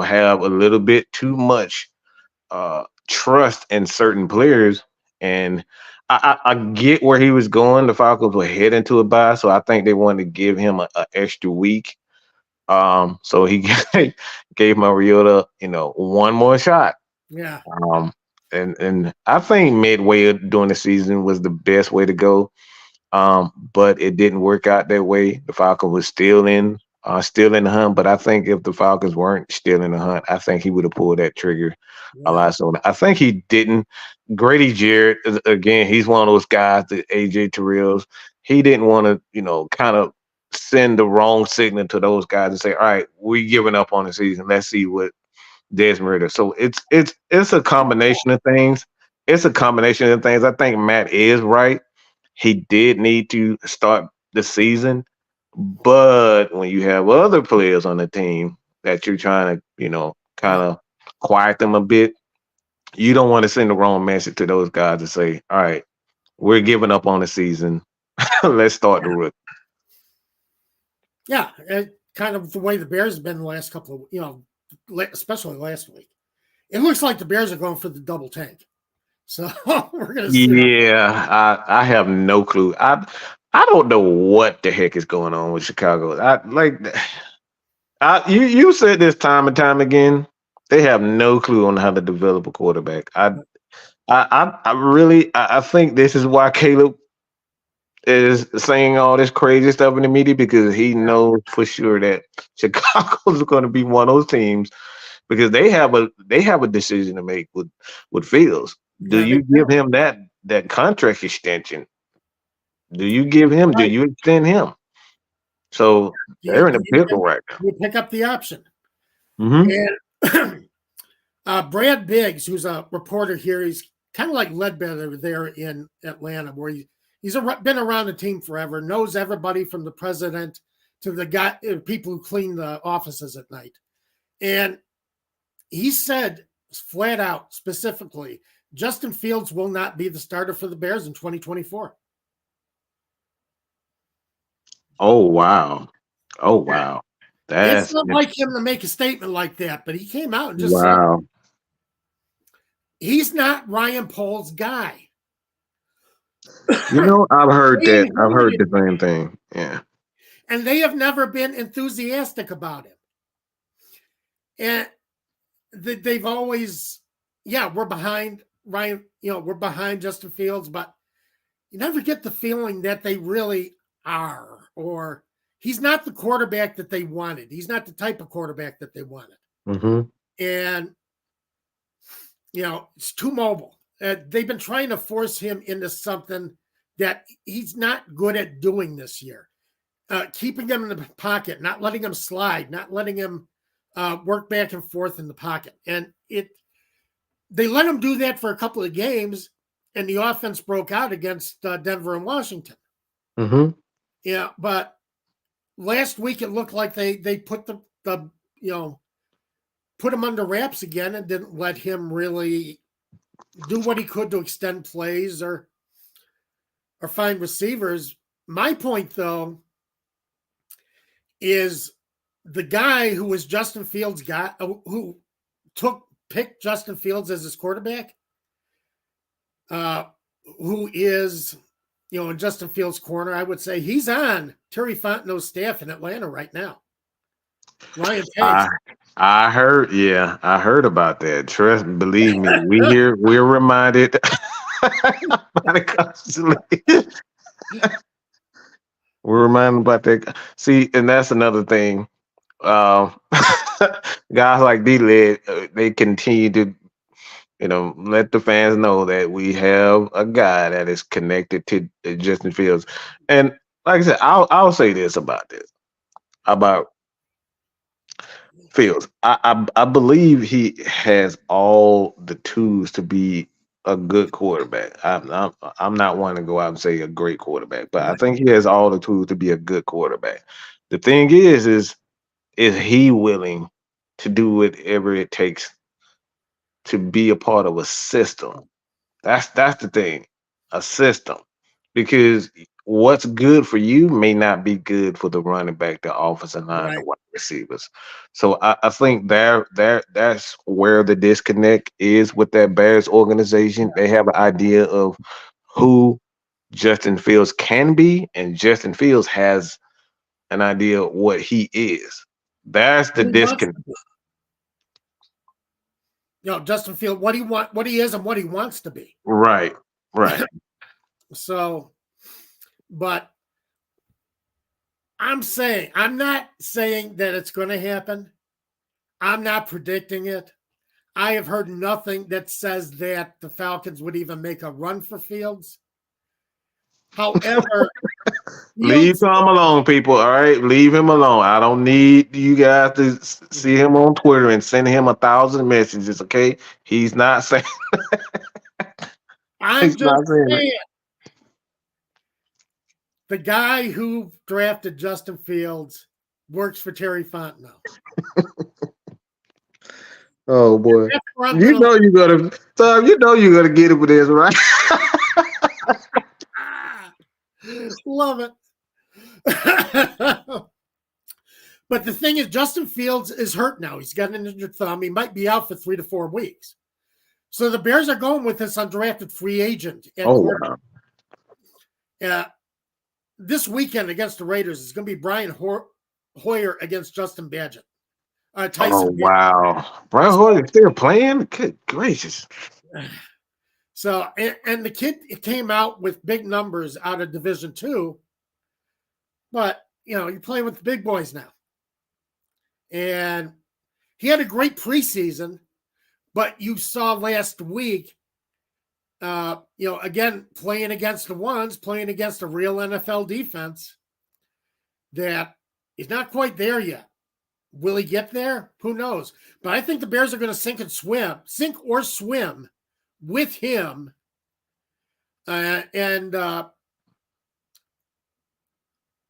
S2: have a little bit too much trust in certain players. And I get where he was going. The Falcons were heading to a bye, so I think they wanted to give him a extra week. So he gave Mariota, one more shot.
S1: Yeah.
S2: Um, and I think midway during the season was the best way to go. But it didn't work out that way. The Falcons was still in still in the hunt. But I think if the Falcons weren't still in the hunt, I think he would have pulled that trigger a lot sooner. I think he didn't. Grady Jarrett, again, he's one of those guys, the AJ Terrells. He didn't want to, kind of send the wrong signal to those guys and say, all right, we giving up on the season. Let's see what Desmond. So it's a combination of things. It's a combination of things. I think Matt is right. He did need to start the season, but when you have other players on the team that you're trying to, kind of quiet them a bit, you don't want to send the wrong message to those guys to say, all right, we're giving up on the season. Let's start the rookie.
S1: Yeah, kind of the way the Bears have been the last couple of, especially last week. It looks like the Bears are going for the double tank. So we're gonna see.
S2: Yeah, I have no clue. I don't know what the heck is going on with Chicago. You said this time and time again. They have no clue on how to develop a quarterback. I think this is why Caleb is saying all this crazy stuff in the media, because he knows for sure that Chicago's going to be one of those teams, because they have a decision to make with Fields. Do you give him that contract extension? Do you give him? Do you extend him? So they're in a pickle right now.
S1: You pick up the option.
S2: Mm-hmm.
S1: And Brad Biggs, who's a reporter here, he's kind of like Ledbetter there in Atlanta, where he's been around the team forever, knows everybody from the president to the people who clean the offices at night. And he said flat out, specifically, Justin Fields will not be the starter for the Bears in 2024.
S2: Oh, wow. Oh, wow.
S1: It's not like him to make a statement like that, but he came out and just said he's not Ryan Poles' guy.
S2: I've heard that. I've heard the same thing. Yeah.
S1: And they have never been enthusiastic about him. And they've always, we're behind Ryan, we're behind Justin Fields, but you never get the feeling that they really are, or he's not the quarterback that they wanted. He's not the type of quarterback that they wanted.
S2: Mm-hmm.
S1: And, it's too mobile. They've been trying to force him into something that he's not good at doing this year. Keeping him in the pocket, not letting him slide, not letting him work back and forth in the pocket. And they let him do that for a couple of games, and the offense broke out against Denver and Washington.
S2: Mm-hmm.
S1: Yeah, but last week it looked like they put the put him under wraps again and didn't let him really do what he could to extend plays or find receivers. My point, though, is the guy who was Justin Fields' guy, who picked Justin Fields as his quarterback, who is, in Justin Fields' corner, I would say he's on Terry Fontenot's staff in Atlanta right now. Ryan Pace.
S2: I heard about that. Believe me, we're reminded about it constantly. We're reminded about that. See, and that's another thing. Guys like D-Led, they continue to, let the fans know that we have a guy that is connected to Justin Fields. And like I said, I'll say this about Fields. I believe he has all the tools to be a good quarterback. I'm not one to go out and say a great quarterback, but I think he has all the tools to be a good quarterback. The thing is he willing to do whatever it takes to be a part of a system? That's the thing, a system. Because what's good for you may not be good for the running back, the offensive line, the wide receivers. So I think that's where the disconnect is with that Bears organization. They have an idea of who Justin Fields can be, and Justin Fields has an idea of what he is. That's the disconnect.
S1: Justin Fields, what he is and what he wants to be.
S2: Right.
S1: So, but I'm not saying that it's going to happen. I'm not predicting it. I have heard nothing that says that the Falcons would even make a run for Fields. However,
S2: Leave
S1: Fields,
S2: Tom alone, people. All right, leave him alone. I don't need you guys to see him on Twitter and send him 1,000 messages. Okay, he's not saying.
S1: I'm
S2: He's
S1: just
S2: not saying it.
S1: saying, the guy who drafted Justin Fields works for Terry Fontenot.
S2: Oh boy,
S1: That's where I'm
S2: you
S1: gonna
S2: know you gotta, Tom. You know you gotta get it with this, right?
S1: love it. But the thing is, Justin Fields is hurt now. He's got an injured thumb. He might be out for 3 to 4 weeks. So the Bears are going with this undrafted free agent at quarterback.
S2: Wow.
S1: This weekend against the Raiders is going to be Brian Hoyer against Justin Badgett. Tyson.
S2: Wow. Brian Hoyer still playing? Good gracious.
S1: So, and the kid came out with big numbers out of Division II, but you're playing with the big boys now. And he had a great preseason, but you saw last week, again, playing against the ones, playing against a real NFL defense, that he's not quite there yet. Will he get there? Who knows? But I think the Bears are going to sink or swim with him.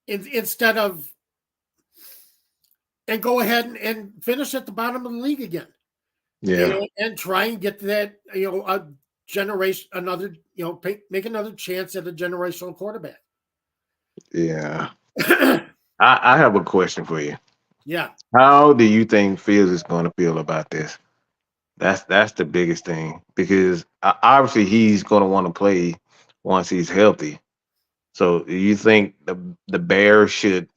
S1: Instead of go ahead and finish at the bottom of the league again.
S2: Yeah.
S1: And try and get that, a generation, make another chance at a generational quarterback.
S2: Yeah. I have a question for you.
S1: Yeah.
S2: How do you think Fields is going to feel about this? That's the biggest thing, because obviously he's going to want to play once he's healthy. So do you think the Bears should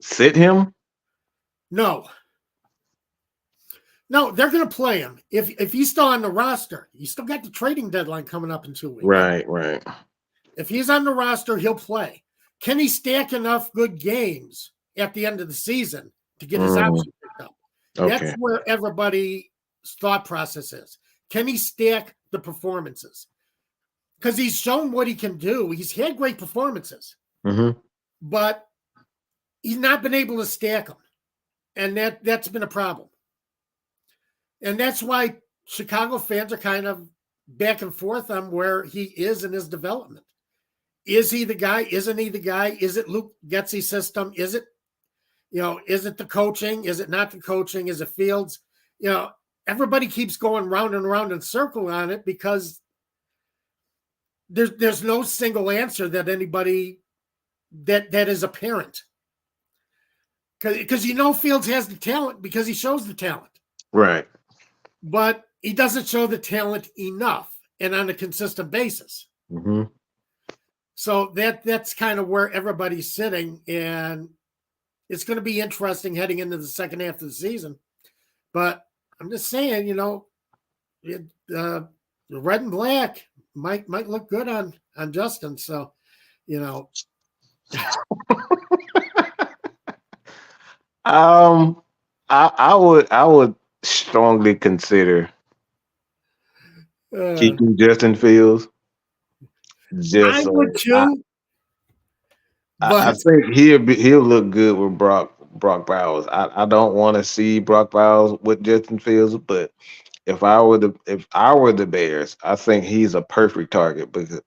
S2: sit him?
S1: No, they're going to play him. If he's still on the roster, you still got the trading deadline coming up in 2 weeks.
S2: Right.
S1: If he's on the roster, he'll play. Can he stack enough good games at the end of the season to get his option picked up?
S2: Okay.
S1: That's where everybody's thought process is. Can he stack the performances? Because he's shown what he can do. He's had great performances, but he's not been able to stack them. And that's been a problem. And that's why Chicago fans are kind of back and forth on where he is in his development. Is he the guy? Isn't he the guy? Is it Luke Getsy's system? Is it, is it the coaching? Is it not the coaching? Is it Fields? Everybody keeps going round and round in circle on it, because there's no single answer that anybody that is apparent. Because Fields has the talent because he shows the talent.
S2: Right.
S1: But he doesn't show the talent enough and on a consistent basis. So that's kind of where everybody's sitting, and it's going to be interesting heading into the second half of the season. But I'm just saying, the red and black might look good on Justin. So,
S2: I would strongly consider keeping Justin Fields.
S1: I would too.
S2: I think he'll look good with Brock Bowers. I don't want to see Brock Bowers with Justin Fields, but if I were the Bears, I think he's a perfect target, because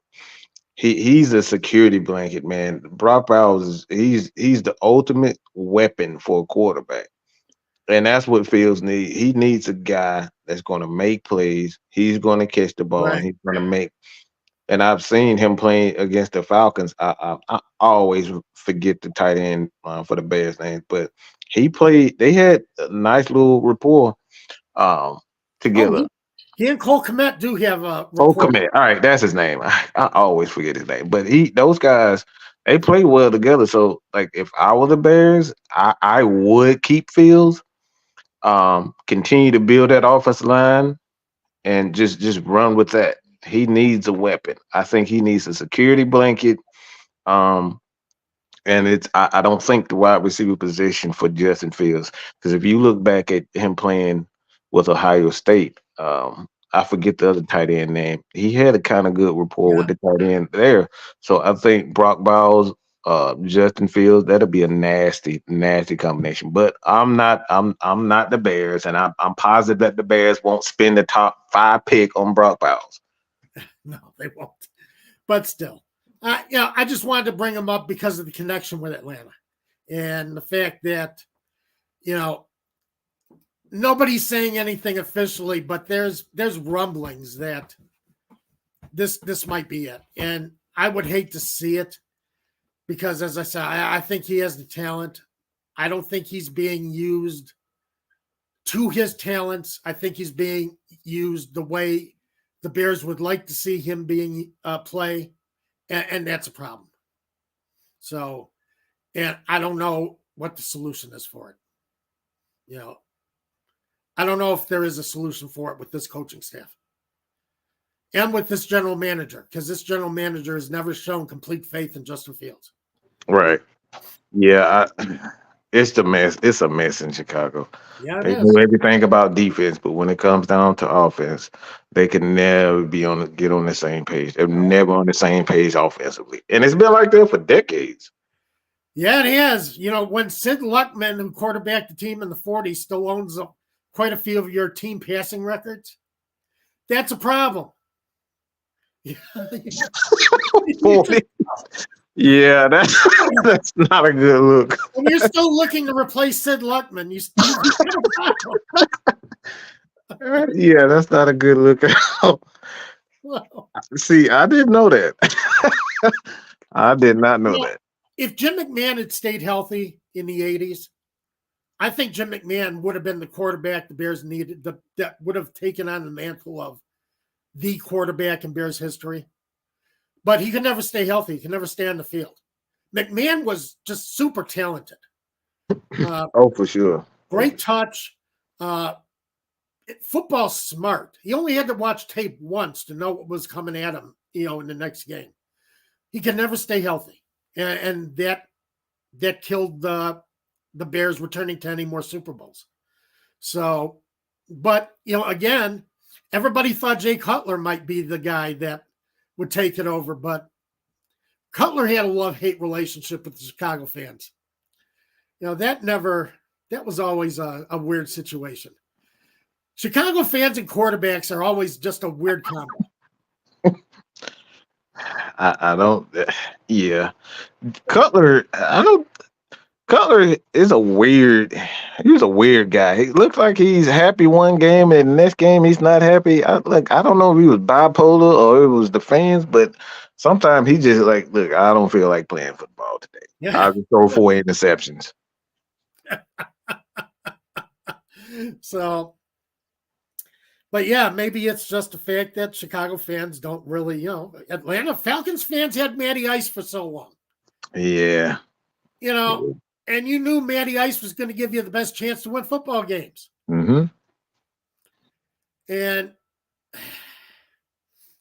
S2: he's a security blanket, man. Brock Bowers he's the ultimate weapon for a quarterback. And that's what Fields needs. He needs a guy that's going to make plays. He's going to catch the ball.
S1: Right.
S2: And he's going to make. And I've seen him playing against the Falcons. I always forget the tight end for the Bears name, but he played. They had a nice little rapport together.
S1: He and Cole Kmet do have a
S2: rapport. Cole Kmet. All right, that's his name. I always forget his name, but those guys, they play well together. So, like, if I were the Bears, I would keep Fields. Continue to build that offensive line and just run with that. He needs a weapon. I think he needs a security blanket. And I don't think the wide receiver position for Justin Fields, because if you look back at him playing with Ohio State, I forget the other tight end name. He had a kind of good rapport with the tight end there. So I think Brock Bowles, Justin Fields, that'll be a nasty, nasty combination. But I'm not the Bears, and I'm positive that the Bears won't spend the top 5 pick on Brock Bowles.
S1: No, they won't. But still, I just wanted to bring him up because of the connection with Atlanta and the fact that, nobody's saying anything officially, but there's rumblings that this might be it. And I would hate to see it because, as I said, I think he has the talent. I don't think he's being used to his talents. I think he's being used the way the Bears would like to see him being play, and that's a problem. So, and I don't know what the solution is for it. I don't know if there is a solution for it with this coaching staff and with this general manager, because this general manager has never shown complete faith in Justin Fields.
S2: Right. Yeah, it's the mess. It's a mess in Chicago.
S1: Yeah,
S2: They know everything about defense, but when it comes down to offense, they can never get on the same page. They're never on the same page offensively, and it's been like that for decades.
S1: Yeah, it has. When Sid Luckman, who quarterbacked the team in the 40s, still owns quite a few of your team passing records, that's a problem.
S2: Yeah, that's not a good look.
S1: When you're still looking to replace Sid Luckman,
S2: yeah, that's not a good look at all. See, I didn't know that. I did not know that.
S1: If Jim McMahon had stayed healthy in the 80s, I think Jim McMahon would have been the quarterback the Bears needed, that would have taken on the mantle of the quarterback in Bears history. But he could never stay healthy. He could never stay on the field. McMahon was just super talented.
S2: Oh, for sure.
S1: Great touch. Football smart. He only had to watch tape once to know what was coming at him, in the next game. He could never stay healthy. And that killed the Bears returning to any more Super Bowls. So, but, again, everybody thought Jay Cutler might be the guy that would take it over, but Cutler had a love-hate relationship with the Chicago fans. That was always a weird situation. Chicago fans and quarterbacks are always just a weird combo.
S2: I don't, yeah. Cutler is he was a weird guy. He looks like he's happy one game and the next game he's not happy. I don't know if he was bipolar or it was the fans, but sometimes he just look, I don't feel like playing football today. Yeah. I'll just throw 4 interceptions.
S1: So, but yeah, maybe it's just the fact that Chicago fans don't really, Atlanta Falcons fans had Matty Ice for so long.
S2: Yeah.
S1: And you knew Matty Ice was going to give you the best chance to win football games.
S2: Mm-hmm.
S1: And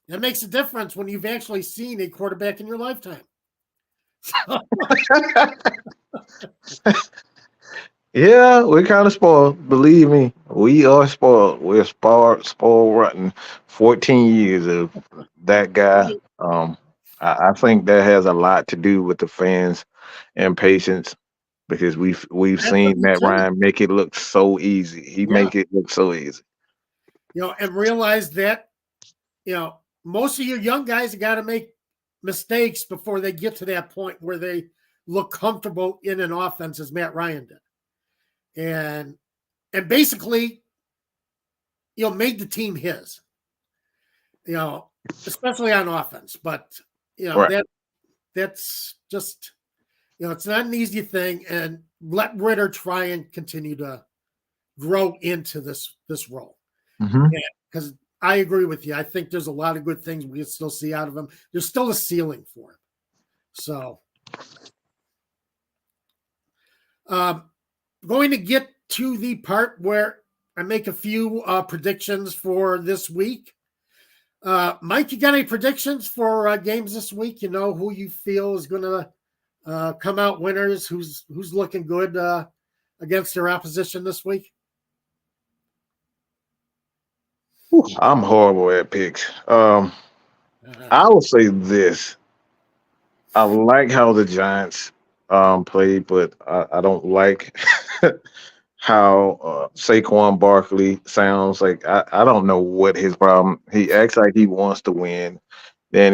S1: that makes a difference when you've actually seen a quarterback in your lifetime.
S2: Yeah, we're kind of spoiled. Believe me, we are spoiled. We're spoiled rotten. 14 years of that guy. I think that has a lot to do with the fans' impatience, because we've seen Matt Ryan make it look so easy. He make it look so easy.
S1: And realize that, most of your young guys have got to make mistakes before they get to that point where they look comfortable in an offense as Matt Ryan did. And basically, made the team his, especially on offense. But, right. That's just, it's not an easy thing. And let Ritter try and continue to grow into this role. Because I agree with you. I think there's a lot of good things we can still see out of him. There's still a ceiling for him. So, going to get to the part where I make a few predictions for this week. Mike, you got any predictions for games this week? Who you feel is going to come out winners? Who's looking good against their opposition this week?
S2: I'm horrible at picks. I will say this. I like how the Giants played, but I don't like how Saquon Barkley sounds like. I don't know what his problem. He acts like he wants to win. Then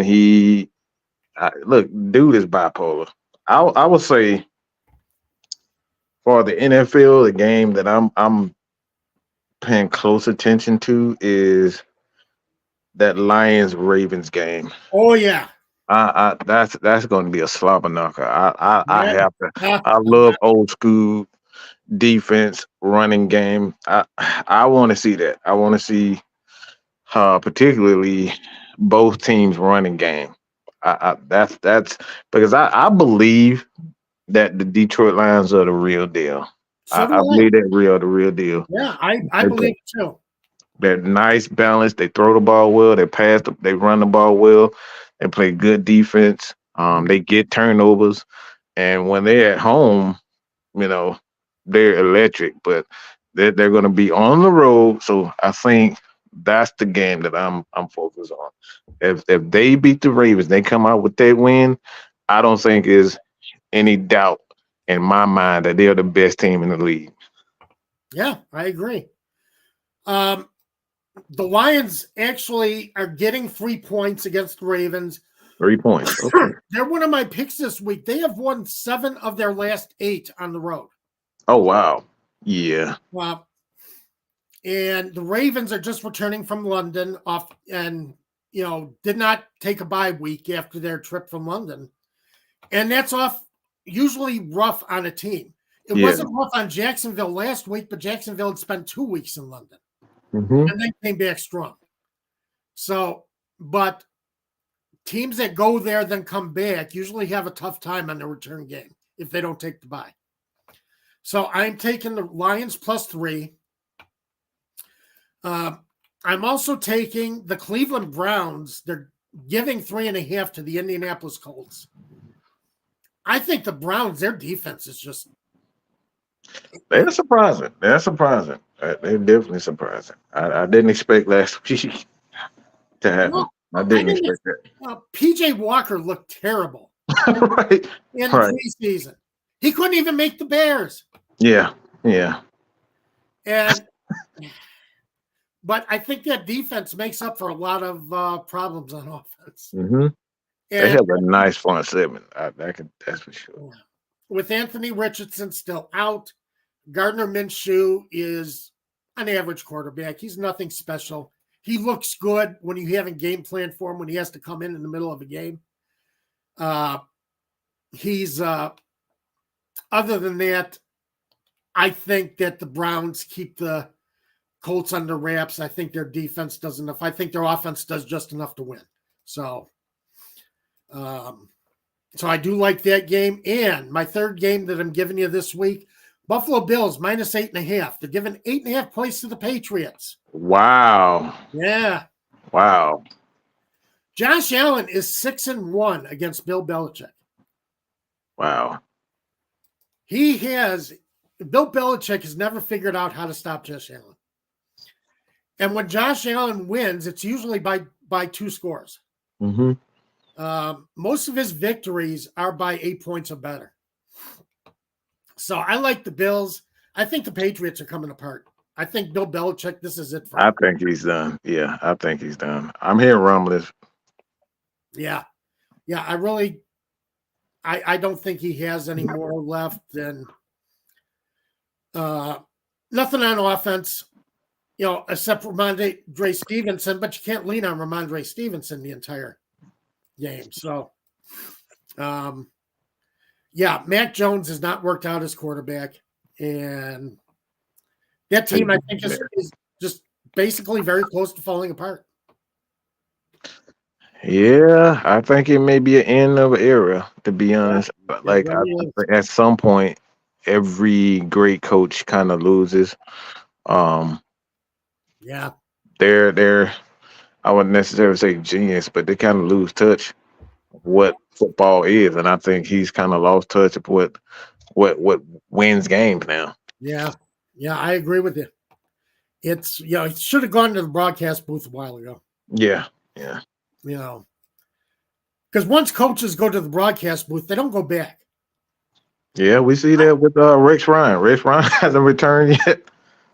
S2: look, dude is bipolar. I would say for the NFL, the game that I'm paying close attention to is that Lions Ravens game.
S1: Oh yeah,
S2: That's going to be a slobber knocker. I
S1: yeah.
S2: have to. I love old school defense running game. I want to see that. I want to see particularly both teams running game. That's because I believe that the Detroit Lions are the real deal.
S1: So do
S2: I
S1: I.
S2: believe they're the real deal.
S1: Yeah, I believe it too.
S2: They're nice, balanced. They throw the ball well. They run the ball well. They play good defense. They get turnovers, and when they're at home, you know, they're electric. But they're going to be on the road, so I think that's the game that I'm focused on. If they beat the Ravens, they come out with that win. I don't think is any doubt in my mind that they're the best team in the league.
S1: Yeah, I agree. The Lions actually are getting 3 points against the Ravens.
S2: 3 points. Okay.
S1: They're one of my picks this week. They have won 7 of their last 8 on the road.
S2: Oh, wow. Yeah.
S1: And the Ravens are just returning from London off and, did not take a bye week after their trip from London. And that's usually rough on a team. It wasn't rough on Jacksonville last week, but Jacksonville had spent 2 weeks in London. And then came back strong. So, but teams that go there then come back usually have a tough time on the return game if they don't take the bye. So I'm taking the Lions +3. I'm also taking the Cleveland Browns. They're giving 3.5 to the Indianapolis Colts. I think the Browns, their defense is just.
S2: They're surprising. They're definitely surprising. I didn't expect last week to happen.
S1: Well,
S2: I didn't expect that.
S1: PJ Walker looked terrible
S2: Right.
S1: in the preseason. He couldn't even make the Bears.
S2: Yeah.
S1: But I think that defense makes up for a lot of problems on offense.
S2: Mm-hmm. They have a nice front seven. That's for sure.
S1: With Anthony Richardson still out, Gardner Minshew is an average quarterback. He's nothing special. He looks good when you haven't game plan for him when he has to come in the middle of a game. He's other than that, I think that the Browns keep the Colts under wraps. I think their defense does enough. I think their offense does just enough to win. So I do like that game. And my third game that I'm giving you this week, Buffalo Bills -8.5. They're giving 8.5 points to the Patriots.
S2: Wow.
S1: Yeah.
S2: Wow.
S1: Josh Allen is 6-1 against Bill Belichick.
S2: Wow.
S1: Bill Belichick has never figured out how to stop Josh Allen. And when Josh Allen wins, it's usually by 2 scores.
S2: Mm-hmm.
S1: Most of his victories are by 8 points or better. So I like the Bills. I think the Patriots are coming apart. I think Bill Belichick, this is it for him.
S2: I think he's done. Yeah, I think he's done. I'm hearing rumblings.
S1: Yeah. Yeah, I don't think he has any more left than nothing on offense, except Ramondre Stevenson, but you can't lean on Ramondre Stevenson the entire game. So, Mac Jones has not worked out as quarterback, and that team, I think, is just basically very close to falling apart.
S2: Yeah, I think it may be an end of an era, to be honest. But I think at some point, every great coach kind of loses. They're I wouldn't necessarily say genius, but they kind of lose touch of what football is, and I think he's kind of lost touch of what wins games now.
S1: Yeah, I agree with you. It's he should have gone to the broadcast booth a while ago.
S2: Yeah.
S1: Because once coaches go to the broadcast booth, they don't go back.
S2: Yeah, we see that with Rex Ryan. Rex Ryan hasn't returned yet.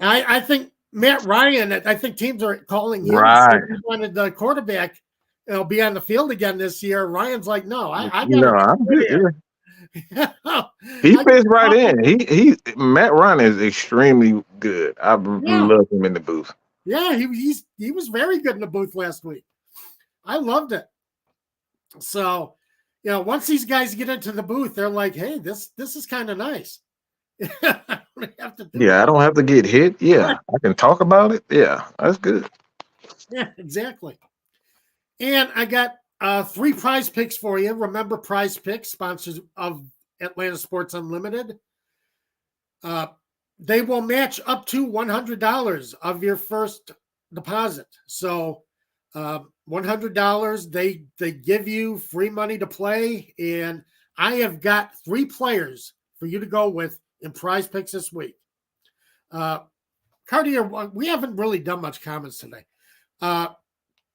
S1: I think Matt Ryan. I think teams are calling him.
S2: Right.
S1: He wanted the quarterback, be on the field again this year. Ryan's like, no, I got.
S2: No, I'm good. He fits right in. He Matt Ryan is extremely good. I love him in the booth.
S1: Yeah, he was very good in the booth last week. I loved it. So, once these guys get into the booth, they're like, hey, this is kind of nice. I
S2: don't have to get hit. Yeah, I can talk about it. Yeah, that's good.
S1: Yeah, exactly. And I got 3 prize picks for you. Remember, Prize Picks, sponsors of Atlanta Sports Unlimited. They will match up to $100 of your first deposit. So $100, they give you free money to play. And I have got 3 players for you to go with in Prize Picks this week. Cartier, we haven't really done much comments today.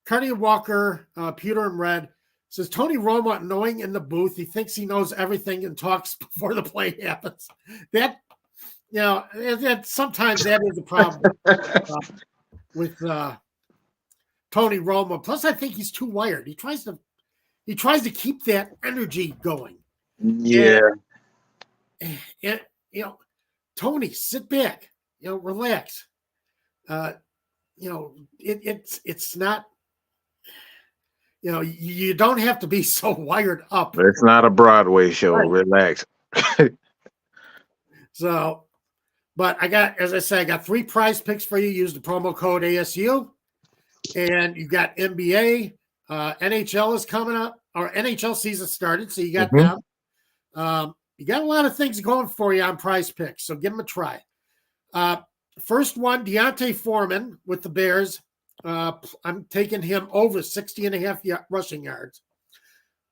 S1: Cartier Walker, Pewter and Red, says Tony Romo annoying in the booth. He thinks he knows everything and talks before the play happens. That, sometimes that is a problem with Tony Romo. Plus, I think he's too wired. He tries to keep that energy going.
S2: Yeah.
S1: And Tony, sit back. Relax. It's not. You don't have to be so wired up.
S2: It's not a Broadway show. Right. Relax.
S1: So, but I got 3 prize picks for you. Use the promo code ASU. And you got NBA. NHL is coming up. Our NHL season started, so you got them. You got a lot of things going for you on Prize Picks, so give them a try. First one, Deontay Foreman with the Bears. I'm taking him over 60.5 rushing yards.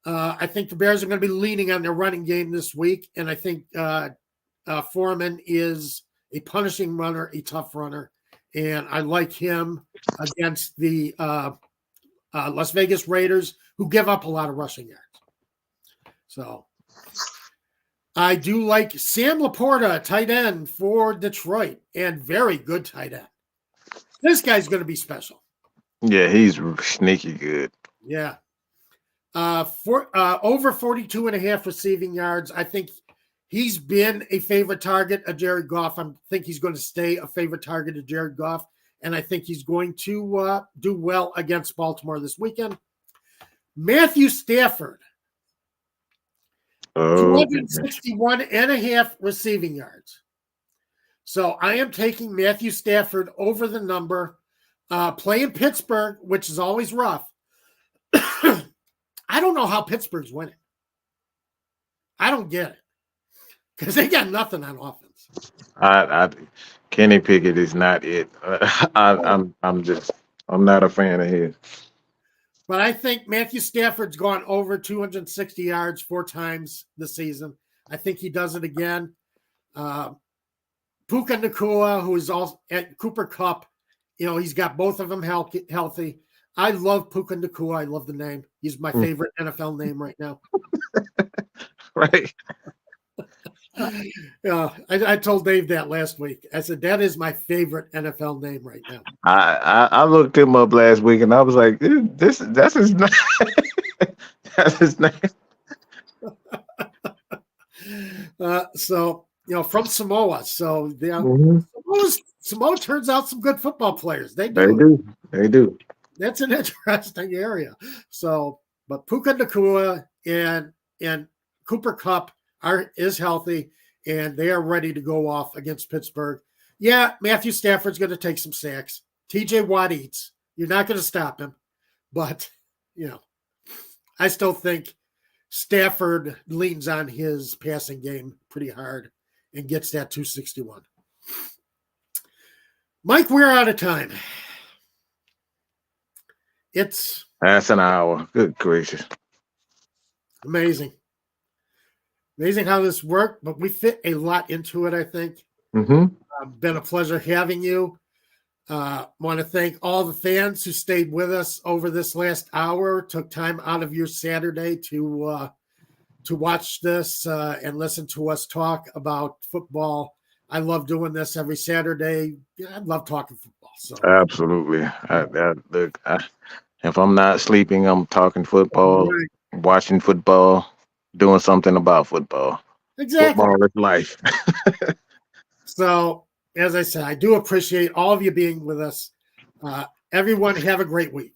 S1: I think the Bears are going to be leaning on their running game this week, and I think Foreman is a punishing runner, a tough runner, and I like him against the Las Vegas Raiders, who give up a lot of rushing yards. So I do like Sam Laporta, tight end for Detroit, and very good tight end. This guy's going to be special.
S2: Yeah, he's sneaky good.
S1: Yeah. Over 42.5 receiving yards. I think he's been a favorite target of Jared Goff. I think he's going to stay a favorite target of Jared Goff, and I think he's going to do well against Baltimore this weekend. Matthew Stafford. 261.5 receiving yards. So I am taking Matthew Stafford over the number. Playing Pittsburgh, which is always rough. I don't know how Pittsburgh's winning. I don't get it. Because they got nothing on offense.
S2: Kenny Pickett is not it. I'm not a fan of his.
S1: But I think Matthew Stafford's gone over 260 yards 4 times this season. I think he does it again. Puka Nacua, who is also at Cooper Kupp, he's got both of them healthy. I love Puka Nacua. I love the name. He's my favorite NFL name right now.
S2: Right.
S1: I told Dave that last week. I said, that is my favorite NFL name right now.
S2: I looked him up last week, and I was like, that's his name. That's his name.
S1: So, from Samoa. So, Samoa turns out some good football players. They do. That's an interesting area. So, but Puka Nacua and Cooper Kupp is healthy, and they are ready to go off against Pittsburgh. Yeah, Matthew Stafford's going to take some sacks. TJ Watt eats. You're not going to stop him. But, I still think Stafford leans on his passing game pretty hard and gets that 261. Mike, we're out of time.
S2: That's an hour. Good gracious.
S1: Amazing. Amazing how this worked, but we fit a lot into it, I think. Been a pleasure having you. Want to thank all the fans who stayed with us over this last hour, took time out of your Saturday to watch this and listen to us talk about football. I love doing this every Saturday. I love talking football. So
S2: Absolutely. If I'm not sleeping, I'm talking football,
S1: right.
S2: watching football, doing something about football.
S1: Exactly.
S2: Football is life.
S1: So, as I said, I do appreciate all of you being with us. Everyone, have a great week.